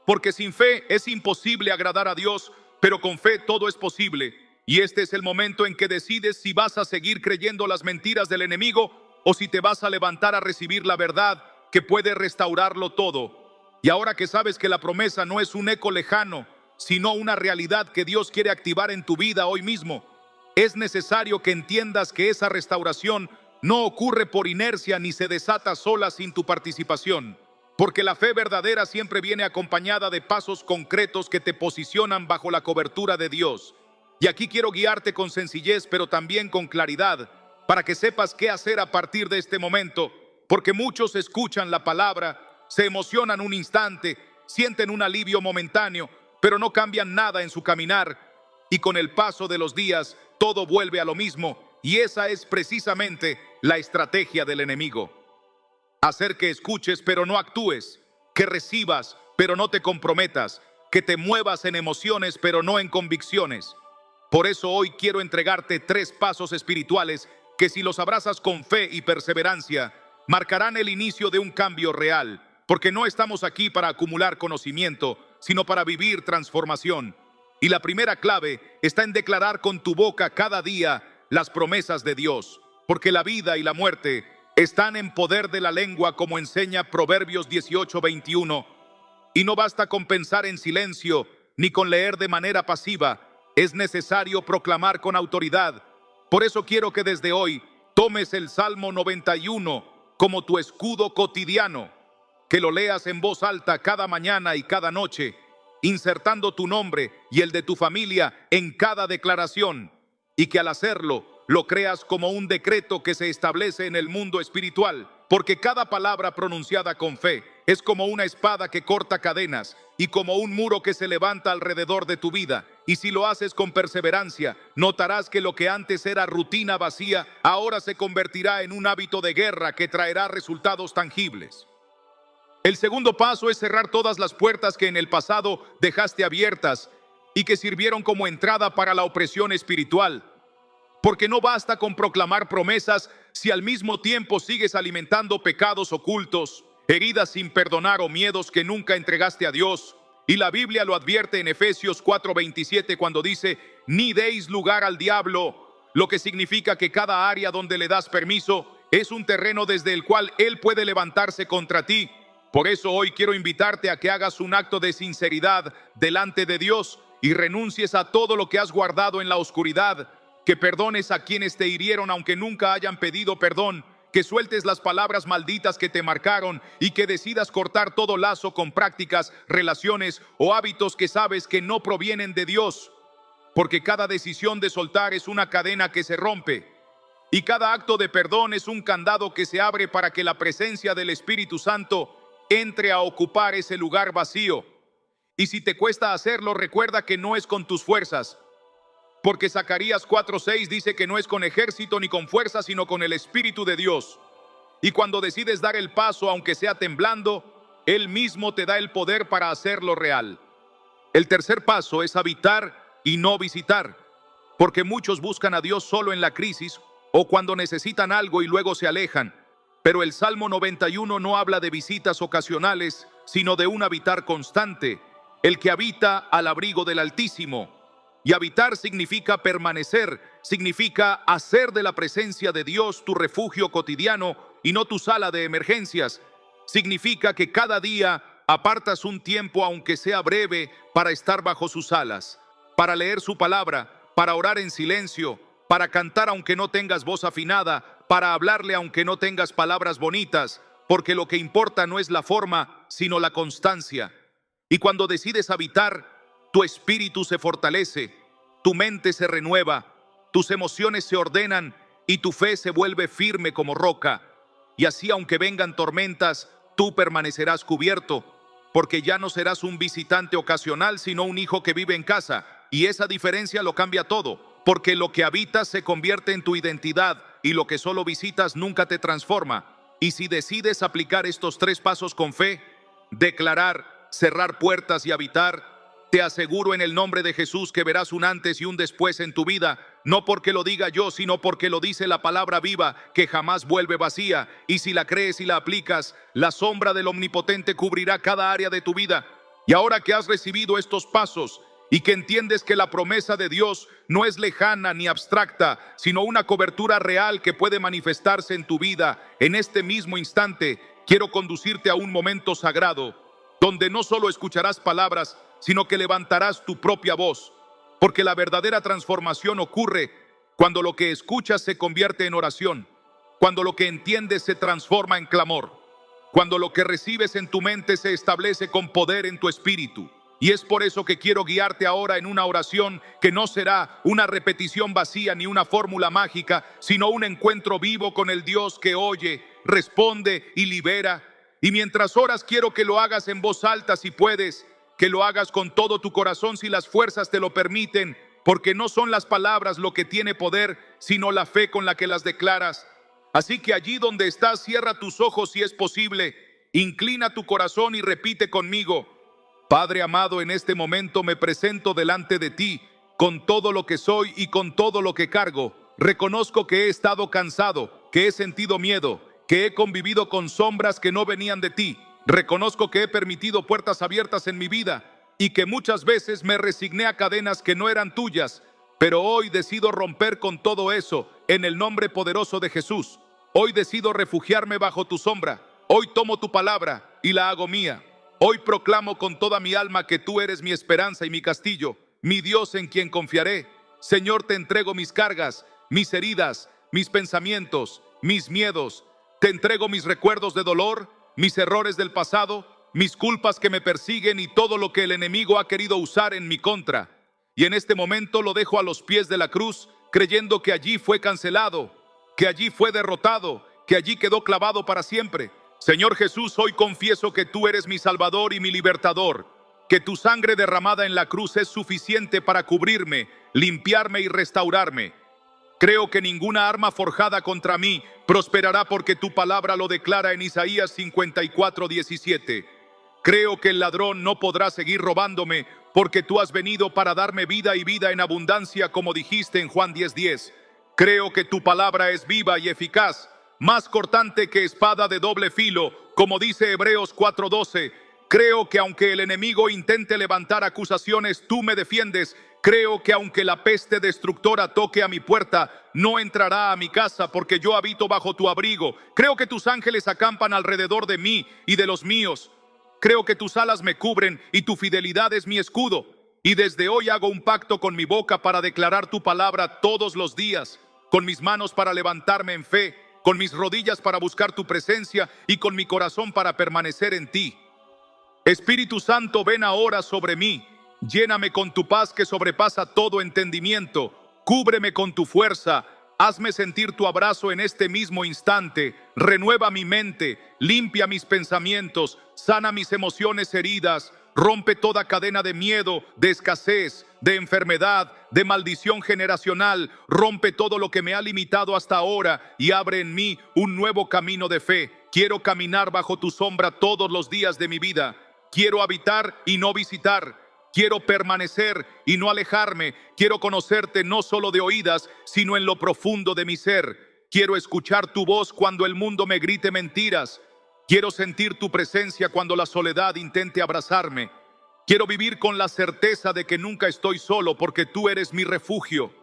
porque sin fe es imposible agradar a Dios, pero con fe todo es posible. Y este es el momento en que decides si vas a seguir creyendo las mentiras del enemigo o si te vas a levantar a recibir la verdad que puede restaurarlo todo. Y ahora que sabes que la promesa no es un eco lejano, sino una realidad que Dios quiere activar en tu vida hoy mismo, es necesario que entiendas que esa restauración no ocurre por inercia ni se desata sola sin tu participación, porque la fe verdadera siempre viene acompañada de pasos concretos que te posicionan bajo la cobertura de Dios. Y aquí quiero guiarte con sencillez, pero también con claridad, para que sepas qué hacer a partir de este momento, porque muchos escuchan la palabra, se emocionan un instante, sienten un alivio momentáneo, pero no cambian nada en su caminar, y con el paso de los días, todo vuelve a lo mismo, y esa es precisamente la estrategia del enemigo. Hacer que escuches pero no actúes, que recibas pero no te comprometas, que te muevas en emociones pero no en convicciones. Por eso hoy quiero entregarte 3 pasos espirituales que si los abrazas con fe y perseverancia, marcarán el inicio de un cambio real, porque no estamos aquí para acumular conocimiento, sino para vivir transformación. Y la primera clave está en declarar con tu boca cada día las promesas de Dios, porque la vida y la muerte están en poder de la lengua, como enseña Proverbios 18:21. Y no basta con pensar en silencio, ni con leer de manera pasiva, es necesario proclamar con autoridad. Por eso quiero que desde hoy tomes el Salmo 91 como tu escudo cotidiano. que lo leas en voz alta cada mañana y cada noche, insertando tu nombre y el de tu familia en cada declaración, y que al hacerlo lo creas como un decreto que se establece en el mundo espiritual, porque cada palabra pronunciada con fe es como una espada que corta cadenas y como un muro que se levanta alrededor de tu vida. Y si lo haces con perseverancia, notarás que lo que antes era rutina vacía, ahora se convertirá en un hábito de guerra que traerá resultados tangibles. El segundo paso es cerrar todas las puertas que en el pasado dejaste abiertas y que sirvieron como entrada para la opresión espiritual. Porque no basta con proclamar promesas si al mismo tiempo sigues alimentando pecados ocultos, heridas sin perdonar o miedos que nunca entregaste a Dios. Y la Biblia lo advierte en Efesios 4:27 cuando dice: ni deis lugar al diablo, lo que significa que cada área donde le das permiso es un terreno desde el cual él puede levantarse contra ti. Por eso hoy quiero invitarte a que hagas un acto de sinceridad delante de Dios y renuncies a todo lo que has guardado en la oscuridad, que perdones a quienes te hirieron aunque nunca hayan pedido perdón, que sueltes las palabras malditas que te marcaron y que decidas cortar todo lazo con prácticas, relaciones o hábitos que sabes que no provienen de Dios, porque cada decisión de soltar es una cadena que se rompe y cada acto de perdón es un candado que se abre para que la presencia del Espíritu Santo entre a ocupar ese lugar vacío. Y si te cuesta hacerlo, recuerda que no es con tus fuerzas, porque Zacarías 4:6 dice que no es con ejército ni con fuerza, sino con el Espíritu de Dios. Y cuando decides dar el paso, aunque sea temblando, Él mismo te da el poder para hacerlo real. El tercer paso es habitar y no visitar, porque muchos buscan a Dios solo en la crisis o cuando necesitan algo y luego se alejan. Pero el Salmo 91 no habla de visitas ocasionales, sino de un habitar constante, el que habita al abrigo del Altísimo. Y habitar significa permanecer, significa hacer de la presencia de Dios tu refugio cotidiano y no tu sala de emergencias. Significa que cada día apartas un tiempo, aunque sea breve, para estar bajo sus alas, para leer su palabra, para orar en silencio, para cantar aunque no tengas voz afinada, para hablarle aunque no tengas palabras bonitas, porque lo que importa no es la forma, sino la constancia. Y cuando decides habitar, tu espíritu se fortalece, tu mente se renueva, tus emociones se ordenan y tu fe se vuelve firme como roca. Y así, aunque vengan tormentas, tú permanecerás cubierto, porque ya no serás un visitante ocasional, sino un hijo que vive en casa. Y esa diferencia lo cambia todo, porque lo que habitas se convierte en tu identidad y lo que solo visitas nunca te transforma. Y si decides aplicar estos tres pasos con fe, declarar, cerrar puertas y habitar, te aseguro en el nombre de Jesús que verás un antes y un después en tu vida, no porque lo diga yo, sino porque lo dice la palabra viva, que jamás vuelve vacía. Y si la crees y la aplicas, la sombra del Omnipotente cubrirá cada área de tu vida. Y ahora que has recibido estos pasos y que entiendes que la promesa de Dios no es lejana ni abstracta, sino una cobertura real que puede manifestarse en tu vida, en este mismo instante, quiero conducirte a un momento sagrado, donde no solo escucharás palabras, sino que levantarás tu propia voz, porque la verdadera transformación ocurre cuando lo que escuchas se convierte en oración, cuando lo que entiendes se transforma en clamor, cuando lo que recibes en tu mente se establece con poder en tu espíritu. Y es por eso que quiero guiarte ahora en una oración que no será una repetición vacía ni una fórmula mágica, sino un encuentro vivo con el Dios que oye, responde y libera. Y mientras oras, quiero que lo hagas en voz alta si puedes, que lo hagas con todo tu corazón si las fuerzas te lo permiten, porque no son las palabras lo que tiene poder, sino la fe con la que las declaras. Así que allí donde estás, cierra tus ojos si es posible, inclina tu corazón y repite conmigo: Padre amado, en este momento me presento delante de ti, con todo lo que soy y con todo lo que cargo. Reconozco que he estado cansado, que he sentido miedo, que he convivido con sombras que no venían de ti. Reconozco que he permitido puertas abiertas en mi vida y que muchas veces me resigné a cadenas que no eran tuyas, pero hoy decido romper con todo eso en el nombre poderoso de Jesús. Hoy decido refugiarme bajo tu sombra. Hoy tomo tu palabra y la hago mía. Hoy proclamo con toda mi alma que tú eres mi esperanza y mi castillo, mi Dios en quien confiaré. Señor, te entrego mis cargas, mis heridas, mis pensamientos, mis miedos. Te entrego mis recuerdos de dolor, mis errores del pasado, mis culpas que me persiguen y todo lo que el enemigo ha querido usar en mi contra. Y en este momento lo dejo a los pies de la cruz, creyendo que allí fue cancelado, que allí fue derrotado, que allí quedó clavado para siempre. Señor Jesús, hoy confieso que tú eres mi Salvador y mi Libertador, que tu sangre derramada en la cruz es suficiente para cubrirme, limpiarme y restaurarme. Creo que ninguna arma forjada contra mí prosperará porque tu palabra lo declara en Isaías 54:17. Creo que el ladrón no podrá seguir robándome porque tú has venido para darme vida y vida en abundancia, como dijiste en Juan 10:10. Creo que tu palabra es viva y eficaz, más cortante que espada de doble filo, como dice Hebreos 4:12. Creo que aunque el enemigo intente levantar acusaciones, tú me defiendes. Creo que aunque la peste destructora toque a mi puerta, no entrará a mi casa porque yo habito bajo tu abrigo. Creo que tus ángeles acampan alrededor de mí y de los míos. Creo que tus alas me cubren y tu fidelidad es mi escudo. Y desde hoy hago un pacto con mi boca para declarar tu palabra todos los días, con mis manos para levantarme en fe, con mis rodillas para buscar tu presencia y con mi corazón para permanecer en ti. Espíritu Santo, ven ahora sobre mí. Lléname con tu paz que sobrepasa todo entendimiento. Cúbreme con tu fuerza. Hazme sentir tu abrazo en este mismo instante. Renueva mi mente, limpia mis pensamientos, sana mis emociones heridas, rompe toda cadena de miedo, de escasez, de enfermedad, de maldición generacional. Rompe todo lo que me ha limitado hasta ahora y abre en mí un nuevo camino de fe. Quiero caminar bajo tu sombra todos los días de mi vida. Quiero habitar y no visitar. Quiero permanecer y no alejarme. Quiero conocerte no solo de oídas, sino en lo profundo de mi ser. Quiero escuchar tu voz cuando el mundo me grite mentiras. Quiero sentir tu presencia cuando la soledad intente abrazarme. Quiero vivir con la certeza de que nunca estoy solo porque tú eres mi refugio.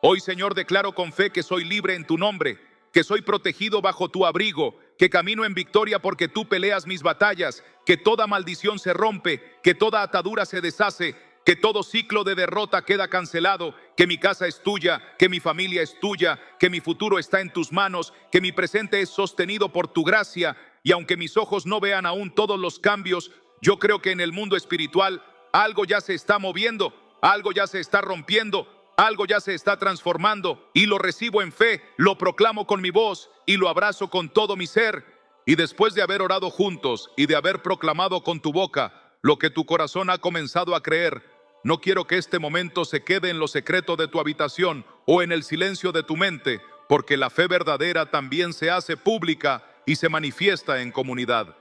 Hoy, Señor, declaro con fe que soy libre en tu nombre, que soy protegido bajo tu abrigo, que camino en victoria porque tú peleas mis batallas, que toda maldición se rompe, que toda atadura se deshace, que todo ciclo de derrota queda cancelado, que mi casa es tuya, que mi familia es tuya, que mi futuro está en tus manos, que mi presente es sostenido por tu gracia, y aunque mis ojos no vean aún todos los cambios, yo creo que en el mundo espiritual algo ya se está moviendo, algo ya se está rompiendo, algo ya se está transformando y lo recibo en fe, lo proclamo con mi voz y lo abrazo con todo mi ser. Y después de haber orado juntos y de haber proclamado con tu boca lo que tu corazón ha comenzado a creer, no quiero que este momento se quede en lo secreto de tu habitación o en el silencio de tu mente, porque la fe verdadera también se hace pública y se manifiesta en comunidad.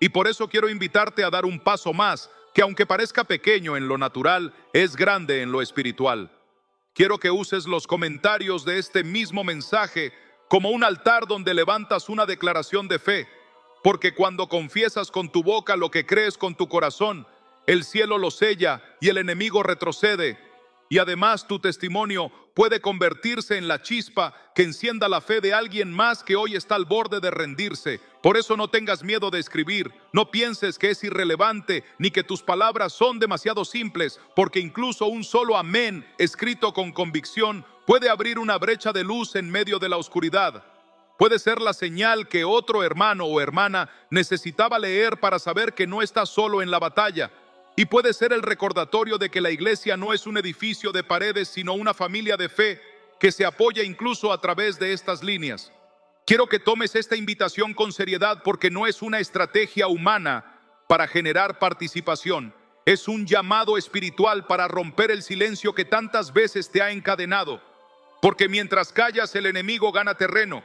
Y por eso quiero invitarte a dar un paso más, que aunque parezca pequeño en lo natural, es grande en lo espiritual. Quiero que uses los comentarios de este mismo mensaje como un altar donde levantas una declaración de fe, porque cuando confiesas con tu boca lo que crees con tu corazón, el cielo lo sella y el enemigo retrocede. Y además tu testimonio puede convertirse en la chispa que encienda la fe de alguien más que hoy está al borde de rendirse. Por eso no tengas miedo de escribir, no pienses que es irrelevante ni que tus palabras son demasiado simples, porque incluso un solo amén escrito con convicción puede abrir una brecha de luz en medio de la oscuridad. Puede ser la señal que otro hermano o hermana necesitaba leer para saber que no está solo en la batalla. Y puede ser el recordatorio de que la iglesia no es un edificio de paredes, sino una familia de fe que se apoya incluso a través de estas líneas. Quiero que tomes esta invitación con seriedad porque no es una estrategia humana para generar participación. Es un llamado espiritual para romper el silencio que tantas veces te ha encadenado. Porque mientras callas, el enemigo gana terreno.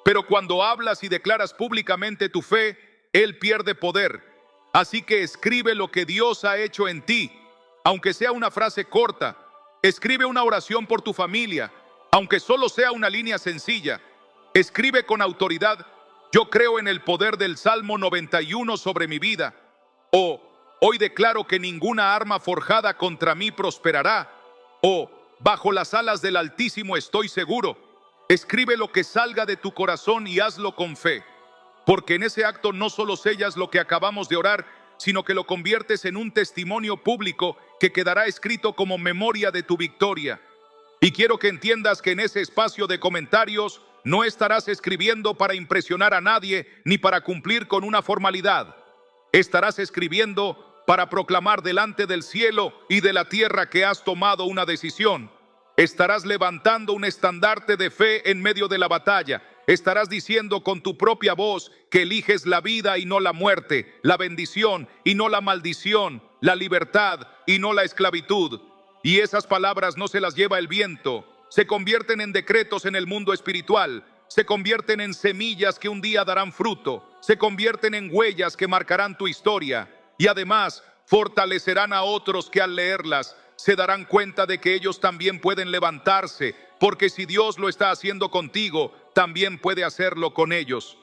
Pero cuando hablas y declaras públicamente tu fe, él pierde poder. Así que escribe lo que Dios ha hecho en ti, aunque sea una frase corta. Escribe una oración por tu familia, aunque solo sea una línea sencilla. Escribe con autoridad: yo creo en el poder del Salmo 91 sobre mi vida. O hoy declaro que ninguna arma forjada contra mí prosperará. O bajo las alas del Altísimo estoy seguro. Escribe lo que salga de tu corazón y hazlo con fe. Porque en ese acto no solo sellas lo que acabamos de orar, sino que lo conviertes en un testimonio público que quedará escrito como memoria de tu victoria. Y quiero que entiendas que en ese espacio de comentarios no estarás escribiendo para impresionar a nadie ni para cumplir con una formalidad. Estarás escribiendo para proclamar delante del cielo y de la tierra que has tomado una decisión. Estarás levantando un estandarte de fe en medio de la batalla. Estarás diciendo con tu propia voz que eliges la vida y no la muerte, la bendición y no la maldición, la libertad y no la esclavitud. Y esas palabras no se las lleva el viento, se convierten en decretos en el mundo espiritual, se convierten en semillas que un día darán fruto, se convierten en huellas que marcarán tu historia y además fortalecerán a otros que al leerlas se darán cuenta de que ellos también pueden levantarse, porque si Dios lo está haciendo contigo, también puede hacerlo con ellos.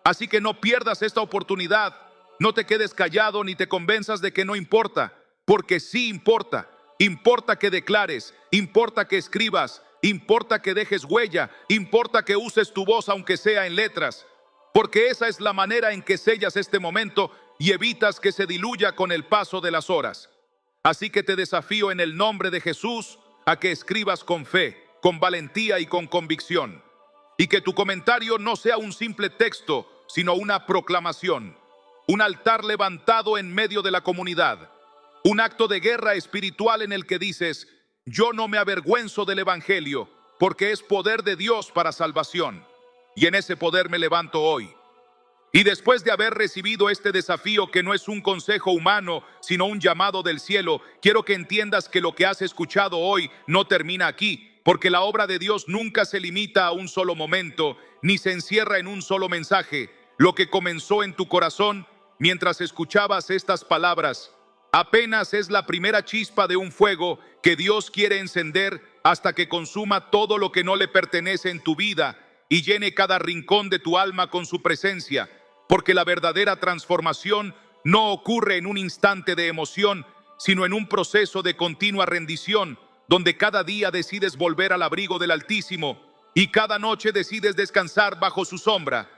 Así que no pierdas esta oportunidad, no te quedes callado ni te convenzas de que no importa, porque sí importa. Importa que declares, importa que escribas, importa que dejes huella, importa que uses tu voz aunque sea en letras, porque esa es la manera en que sellas este momento y evitas que se diluya con el paso de las horas. Así que te desafío en el nombre de Jesús a que escribas con fe, con valentía y con convicción, y que tu comentario no sea un simple texto, sino una proclamación, un altar levantado en medio de la comunidad, un acto de guerra espiritual en el que dices: yo no me avergüenzo del evangelio, porque es poder de Dios para salvación, y en ese poder me levanto hoy. Y después de haber recibido este desafío, que no es un consejo humano, sino un llamado del cielo, quiero que entiendas que lo que has escuchado hoy no termina aquí, porque la obra de Dios nunca se limita a un solo momento, ni se encierra en un solo mensaje. Lo que comenzó en tu corazón mientras escuchabas estas palabras, apenas es la primera chispa de un fuego que Dios quiere encender hasta que consuma todo lo que no le pertenece en tu vida y llene cada rincón de tu alma con su presencia. Porque la verdadera transformación no ocurre en un instante de emoción, sino en un proceso de continua rendición, donde cada día decides volver al abrigo del Altísimo y cada noche decides descansar bajo su sombra.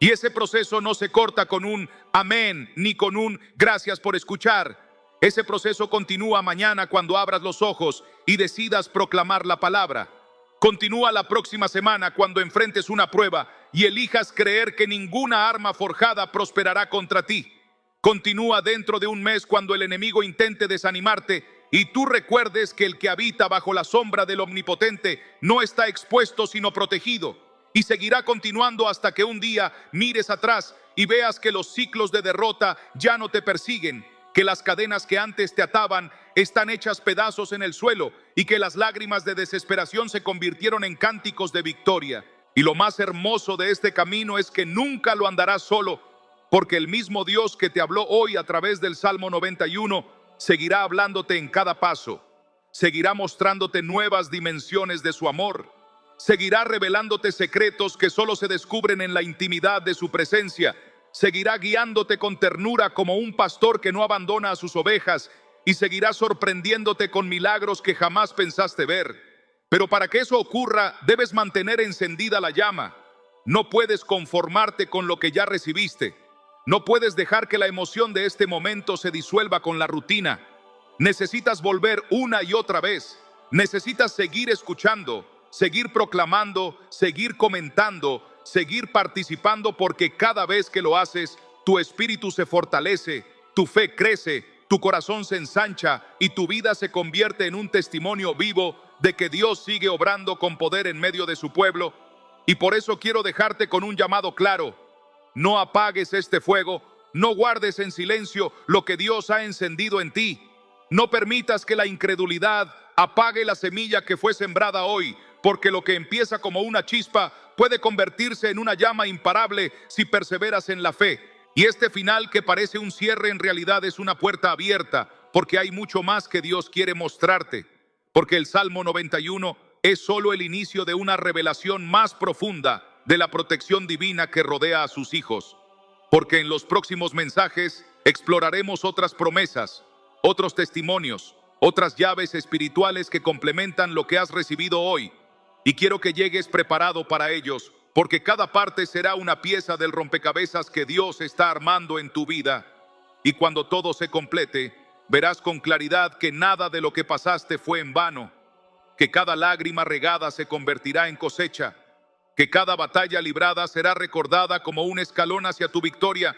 Y ese proceso no se corta con un amén ni con un gracias por escuchar. Ese proceso continúa mañana cuando abras los ojos y decidas proclamar la palabra. Continúa la próxima semana cuando enfrentes una prueba y elijas creer que ninguna arma forjada prosperará contra ti. Continúa dentro de un mes cuando el enemigo intente desanimarte y tú recuerdes que el que habita bajo la sombra del Omnipotente no está expuesto sino protegido. Y seguirá continuando hasta que un día mires atrás y veas que los ciclos de derrota ya no te persiguen, que las cadenas que antes te ataban están hechas pedazos en el suelo y que las lágrimas de desesperación se convirtieron en cánticos de victoria. Y lo más hermoso de este camino es que nunca lo andarás solo, porque el mismo Dios que te habló hoy a través del Salmo 91 seguirá hablándote en cada paso, seguirá mostrándote nuevas dimensiones de su amor, seguirá revelándote secretos que solo se descubren en la intimidad de su presencia, seguirá guiándote con ternura como un pastor que no abandona a sus ovejas y seguirá sorprendiéndote con milagros que jamás pensaste ver. Pero para que eso ocurra, debes mantener encendida la llama. No puedes conformarte con lo que ya recibiste. No puedes dejar que la emoción de este momento se disuelva con la rutina. Necesitas volver una y otra vez. Necesitas seguir escuchando, seguir proclamando, seguir comentando, seguir participando, porque cada vez que lo haces, tu espíritu se fortalece, tu fe crece, tu corazón se ensancha y tu vida se convierte en un testimonio vivo de que Dios sigue obrando con poder en medio de su pueblo. Y por eso quiero dejarte con un llamado claro: no apagues este fuego, no guardes en silencio lo que Dios ha encendido en ti. No permitas que la incredulidad apague la semilla que fue sembrada hoy, porque lo que empieza como una chispa puede convertirse en una llama imparable si perseveras en la fe. Y este final que parece un cierre en realidad es una puerta abierta, porque hay mucho más que Dios quiere mostrarte. Porque el Salmo 91 es solo el inicio de una revelación más profunda de la protección divina que rodea a sus hijos. Porque en los próximos mensajes exploraremos otras promesas, otros testimonios, otras llaves espirituales que complementan lo que has recibido hoy. Y quiero que llegues preparado para ellos, porque cada parte será una pieza del rompecabezas que Dios está armando en tu vida. Y cuando todo se complete, verás con claridad que nada de lo que pasaste fue en vano, que cada lágrima regada se convertirá en cosecha, que cada batalla librada será recordada como un escalón hacia tu victoria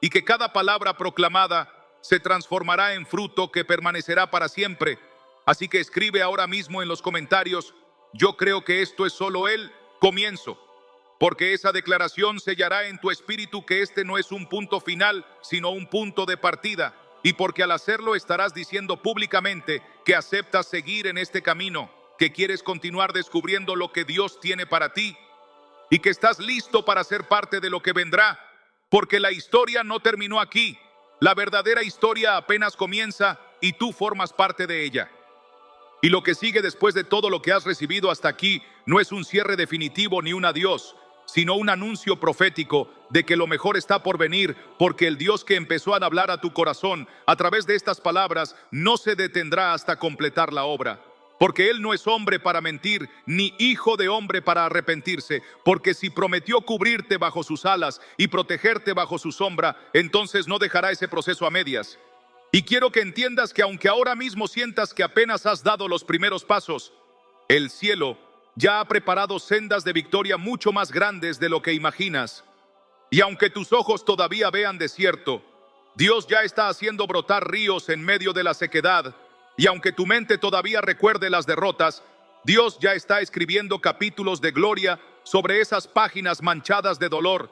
y que cada palabra proclamada se transformará en fruto que permanecerá para siempre. Así que escribe ahora mismo en los comentarios: yo creo que esto es solo el comienzo, porque esa declaración sellará en tu espíritu que este no es un punto final, sino un punto de partida, y porque al hacerlo estarás diciendo públicamente que aceptas seguir en este camino, que quieres continuar descubriendo lo que Dios tiene para ti y que estás listo para ser parte de lo que vendrá, porque la historia no terminó aquí. La verdadera historia apenas comienza y tú formas parte de ella. Y lo que sigue después de todo lo que has recibido hasta aquí no es un cierre definitivo ni un adiós, sino un anuncio profético de que lo mejor está por venir, porque el Dios que empezó a hablar a tu corazón a través de estas palabras no se detendrá hasta completar la obra. Porque Él no es hombre para mentir, ni hijo de hombre para arrepentirse, porque si prometió cubrirte bajo sus alas y protegerte bajo su sombra, entonces no dejará ese proceso a medias. Y quiero que entiendas que aunque ahora mismo sientas que apenas has dado los primeros pasos, el cielo ya ha preparado sendas de victoria mucho más grandes de lo que imaginas. Y aunque tus ojos todavía vean desierto, Dios ya está haciendo brotar ríos en medio de la sequedad. Y aunque tu mente todavía recuerde las derrotas, Dios ya está escribiendo capítulos de gloria sobre esas páginas manchadas de dolor.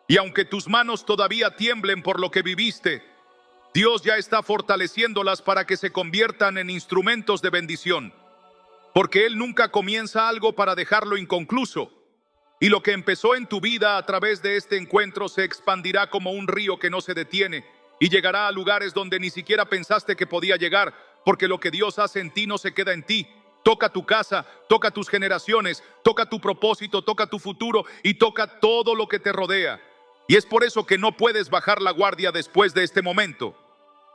Y aunque tus manos todavía tiemblen por lo que viviste, Dios ya está fortaleciéndolas para que se conviertan en instrumentos de bendición. Porque Él nunca comienza algo para dejarlo inconcluso. Y lo que empezó en tu vida a través de este encuentro se expandirá como un río que no se detiene y llegará a lugares donde ni siquiera pensaste que podía llegar, porque lo que Dios hace en ti no se queda en ti. Toca tu casa, toca tus generaciones, toca tu propósito, toca tu futuro y toca todo lo que te rodea. Y es por eso que no puedes bajar la guardia después de este momento.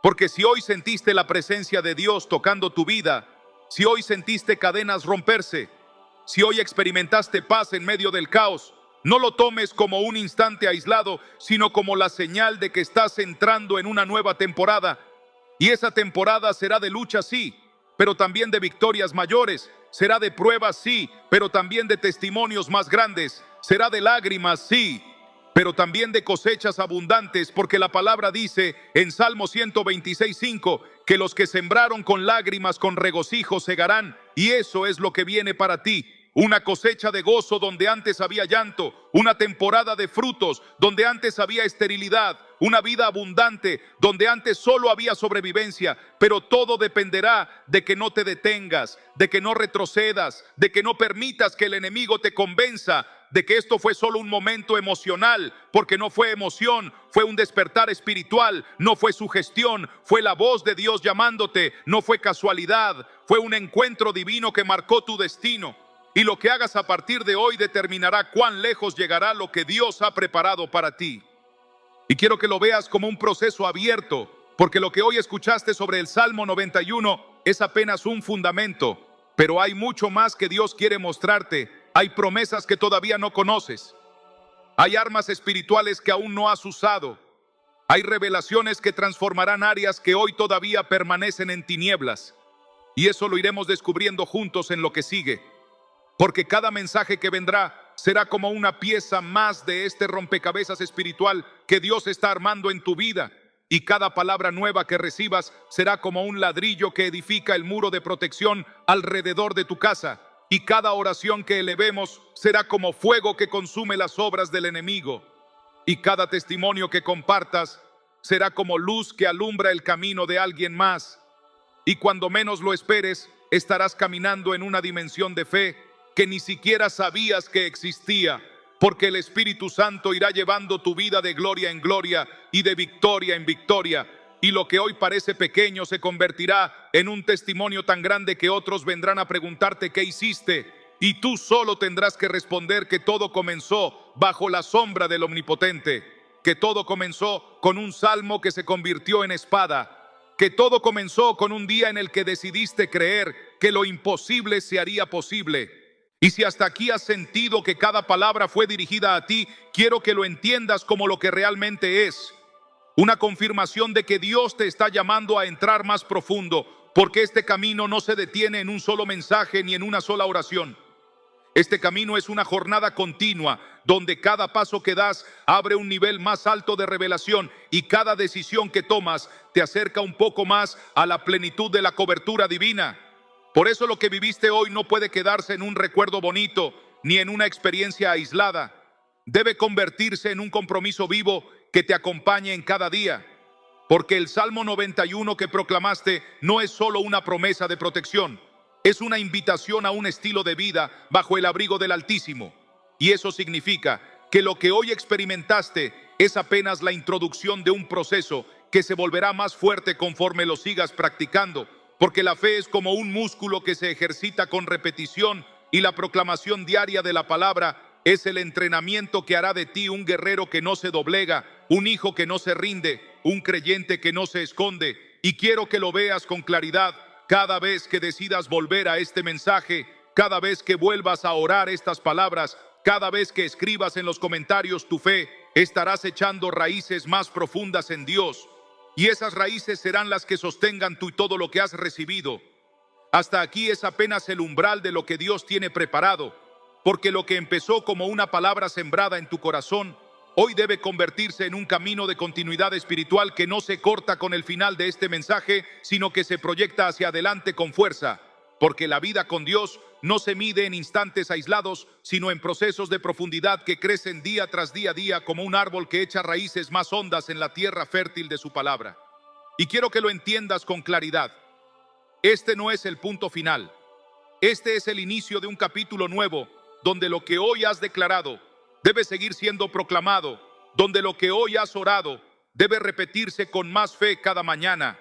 Porque si hoy sentiste la presencia de Dios tocando tu vida, si hoy sentiste cadenas romperse, si hoy experimentaste paz en medio del caos, no lo tomes como un instante aislado, sino como la señal de que estás entrando en una nueva temporada. Y esa temporada será de lucha, sí, pero también de victorias mayores. Será de pruebas, sí, pero también de testimonios más grandes. Será de lágrimas, sí, pero también de cosechas abundantes, porque la palabra dice en Salmo 126:5 que los que sembraron con lágrimas, con regocijo segarán, y eso es lo que viene para ti. Una cosecha de gozo donde antes había llanto, una temporada de frutos donde antes había esterilidad, una vida abundante donde antes solo había sobrevivencia, pero todo dependerá de que no te detengas, de que no retrocedas, de que no permitas que el enemigo te convenza de que esto fue solo un momento emocional, porque no fue emoción, fue un despertar espiritual, no fue sugestión, fue la voz de Dios llamándote, no fue casualidad, fue un encuentro divino que marcó tu destino. Y lo que hagas a partir de hoy determinará cuán lejos llegará lo que Dios ha preparado para ti. Y quiero que lo veas como un proceso abierto, porque lo que hoy escuchaste sobre el Salmo 91 es apenas un fundamento, pero hay mucho más que Dios quiere mostrarte. Hay promesas que todavía no conoces. Hay armas espirituales que aún no has usado. Hay revelaciones que transformarán áreas que hoy todavía permanecen en tinieblas. Y eso lo iremos descubriendo juntos en lo que sigue. Porque cada mensaje que vendrá será como una pieza más de este rompecabezas espiritual que Dios está armando en tu vida. Y cada palabra nueva que recibas será como un ladrillo que edifica el muro de protección alrededor de tu casa. Y cada oración que elevemos será como fuego que consume las obras del enemigo. Y cada testimonio que compartas será como luz que alumbra el camino de alguien más. Y cuando menos lo esperes, estarás caminando en una dimensión de fe que ni siquiera sabías que existía, porque el Espíritu Santo irá llevando tu vida de gloria en gloria y de victoria en victoria. Y lo que hoy parece pequeño se convertirá en un testimonio tan grande que otros vendrán a preguntarte qué hiciste. Y tú solo tendrás que responder que todo comenzó bajo la sombra del Omnipotente, que todo comenzó con un salmo que se convirtió en espada, que todo comenzó con un día en el que decidiste creer que lo imposible se haría posible. Y si hasta aquí has sentido que cada palabra fue dirigida a ti, quiero que lo entiendas como lo que realmente es. Una confirmación de que Dios te está llamando a entrar más profundo, porque este camino no se detiene en un solo mensaje ni en una sola oración. Este camino es una jornada continua, donde cada paso que das abre un nivel más alto de revelación y cada decisión que tomas te acerca un poco más a la plenitud de la cobertura divina. Por eso lo que viviste hoy no puede quedarse en un recuerdo bonito ni en una experiencia aislada. Debe convertirse en un compromiso vivo que te acompañe en cada día. Porque el Salmo 91 que proclamaste no es solo una promesa de protección, es una invitación a un estilo de vida bajo el abrigo del Altísimo. Y eso significa que lo que hoy experimentaste es apenas la introducción de un proceso que se volverá más fuerte conforme lo sigas practicando, porque la fe es como un músculo que se ejercita con repetición y la proclamación diaria de la palabra es el entrenamiento que hará de ti un guerrero que no se doblega, un hijo que no se rinde, un creyente que no se esconde. Y quiero que lo veas con claridad cada vez que decidas volver a este mensaje, cada vez que vuelvas a orar estas palabras, cada vez que escribas en los comentarios tu fe, estarás echando raíces más profundas en Dios. Y esas raíces serán las que sostengan tú y todo lo que has recibido. Hasta aquí es apenas el umbral de lo que Dios tiene preparado, porque lo que empezó como una palabra sembrada en tu corazón, hoy debe convertirse en un camino de continuidad espiritual que no se corta con el final de este mensaje, sino que se proyecta hacia adelante con fuerza, porque la vida con Dios no se mide en instantes aislados, sino en procesos de profundidad que crecen día tras día como un árbol que echa raíces más hondas en la tierra fértil de su palabra. Y quiero que lo entiendas con claridad. Este no es el punto final. Este es el inicio de un capítulo nuevo, donde lo que hoy has declarado debe seguir siendo proclamado, donde lo que hoy has orado debe repetirse con más fe cada mañana,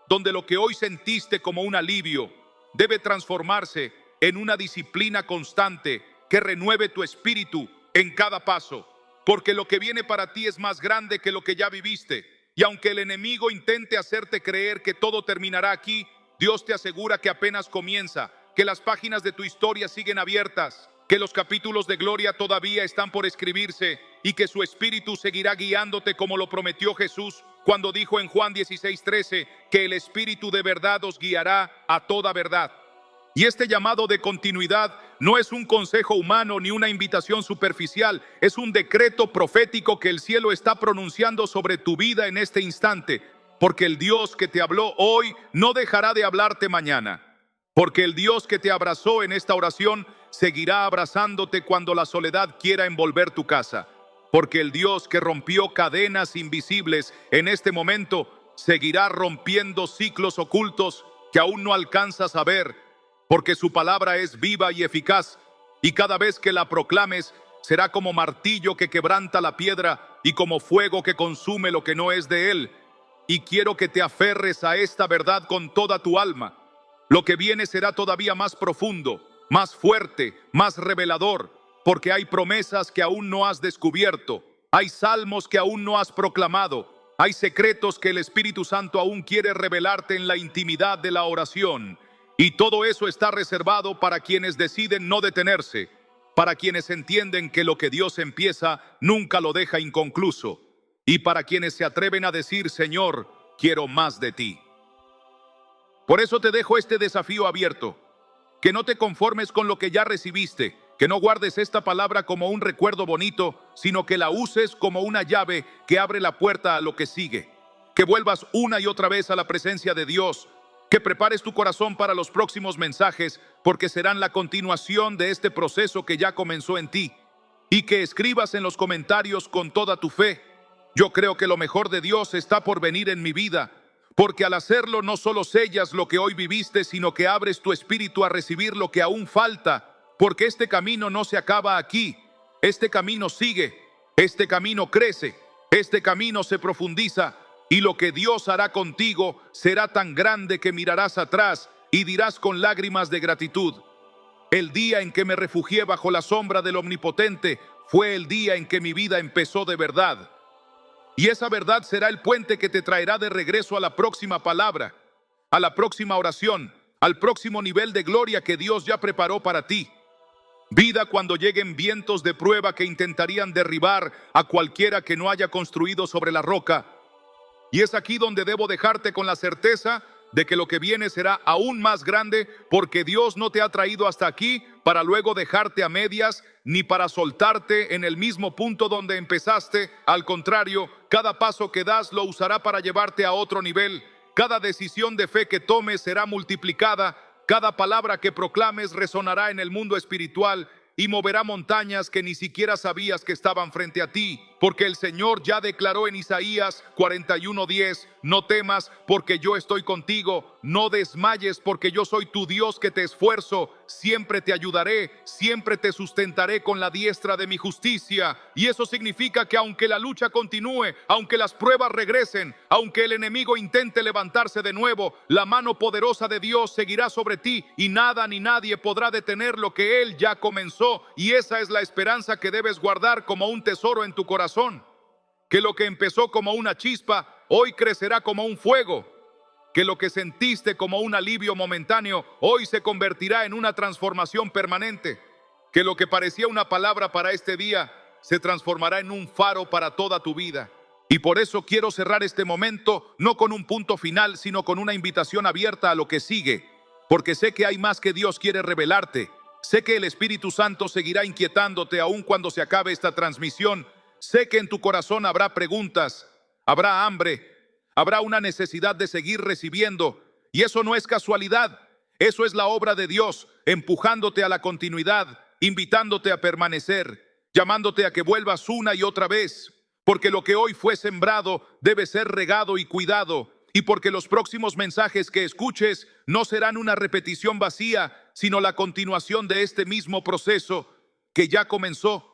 donde lo que hoy sentiste como un alivio debe transformarse en una disciplina constante que renueve tu espíritu en cada paso, porque lo que viene para ti es más grande que lo que ya viviste. Y aunque el enemigo intente hacerte creer que todo terminará aquí, Dios te asegura que apenas comienza, que las páginas de tu historia siguen abiertas, que los capítulos de gloria todavía están por escribirse y que su espíritu seguirá guiándote como lo prometió Jesús cuando dijo en Juan 16:13 que el espíritu de verdad os guiará a toda verdad. Y este llamado de continuidad no es un consejo humano ni una invitación superficial, es un decreto profético que el cielo está pronunciando sobre tu vida en este instante, porque el Dios que te habló hoy no dejará de hablarte mañana. Porque el Dios que te abrazó en esta oración seguirá abrazándote cuando la soledad quiera envolver tu casa. Porque el Dios que rompió cadenas invisibles en este momento seguirá rompiendo ciclos ocultos que aún no alcanzas a ver. Porque su palabra es viva y eficaz, y cada vez que la proclames será como martillo que quebranta la piedra y como fuego que consume lo que no es de él. Y quiero que te aferres a esta verdad con toda tu alma. Lo que viene será todavía más profundo, más fuerte, más revelador, porque hay promesas que aún no has descubierto, hay salmos que aún no has proclamado, hay secretos que el Espíritu Santo aún quiere revelarte en la intimidad de la oración. Y todo eso está reservado para quienes deciden no detenerse, para quienes entienden que lo que Dios empieza nunca lo deja inconcluso, y para quienes se atreven a decir: Señor, quiero más de ti. Por eso te dejo este desafío abierto, que no te conformes con lo que ya recibiste, que no guardes esta palabra como un recuerdo bonito, sino que la uses como una llave que abre la puerta a lo que sigue, que vuelvas una y otra vez a la presencia de Dios, que prepares tu corazón para los próximos mensajes, porque serán la continuación de este proceso que ya comenzó en ti, y que escribas en los comentarios con toda tu fe: yo creo que lo mejor de Dios está por venir en mi vida, porque al hacerlo no solo sellas lo que hoy viviste, sino que abres tu espíritu a recibir lo que aún falta, porque este camino no se acaba aquí, este camino sigue, este camino crece, este camino se profundiza, y lo que Dios hará contigo será tan grande que mirarás atrás y dirás con lágrimas de gratitud: el día en que me refugié bajo la sombra del Omnipotente fue el día en que mi vida empezó de verdad. Y esa verdad será el puente que te traerá de regreso a la próxima palabra, a la próxima oración, al próximo nivel de gloria que Dios ya preparó para ti. Vida cuando lleguen vientos de prueba que intentarían derribar a cualquiera que no haya construido sobre la roca. Y es aquí donde debo dejarte con la certeza de que lo que viene será aún más grande, porque Dios no te ha traído hasta aquí para luego dejarte a medias, ni para soltarte en el mismo punto donde empezaste. Al contrario, cada paso que das lo usará para llevarte a otro nivel. Cada decisión de fe que tomes será multiplicada. Cada palabra que proclames resonará en el mundo espiritual y moverá montañas que ni siquiera sabías que estaban frente a ti, porque el Señor ya declaró en Isaías 41:10: no temas, porque yo estoy contigo, no desmayes, porque yo soy tu Dios que te esfuerzo, siempre te ayudaré, siempre te sustentaré con la diestra de mi justicia. Y eso significa que aunque la lucha continúe, aunque las pruebas regresen, aunque el enemigo intente levantarse de nuevo, la mano poderosa de Dios seguirá sobre ti y nada ni nadie podrá detener lo que Él ya comenzó. Y esa es la esperanza que debes guardar como un tesoro en tu corazón, que lo que empezó como una chispa hoy crecerá como un fuego, que lo que sentiste como un alivio momentáneo hoy se convertirá en una transformación permanente, que lo que parecía una palabra para este día se transformará en un faro para toda tu vida. Y por eso quiero cerrar este momento no con un punto final, sino con una invitación abierta a lo que sigue, porque sé que hay más que Dios quiere revelarte. Sé que el Espíritu Santo seguirá inquietándote aun cuando se acabe esta transmisión. Sé que en tu corazón habrá preguntas, habrá hambre, habrá una necesidad de seguir recibiendo. Y eso no es casualidad. Eso es la obra de Dios, empujándote a la continuidad, invitándote a permanecer, llamándote a que vuelvas una y otra vez. Porque lo que hoy fue sembrado debe ser regado y cuidado. Y porque los próximos mensajes que escuches no serán una repetición vacía, sino la continuación de este mismo proceso que ya comenzó,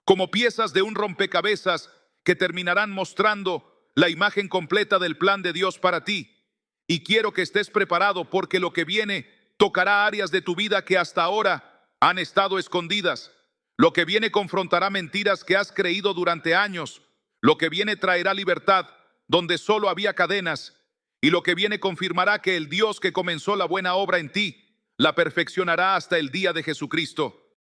como piezas de un rompecabezas que terminarán mostrando la imagen completa del plan de Dios para ti. Y quiero que estés preparado, porque lo que viene tocará áreas de tu vida que hasta ahora han estado escondidas. Lo que viene confrontará mentiras que has creído durante años. Lo que viene traerá libertad donde solo había cadenas. Y lo que viene confirmará que el Dios que comenzó la buena obra en ti la perfeccionará hasta el día de Jesucristo.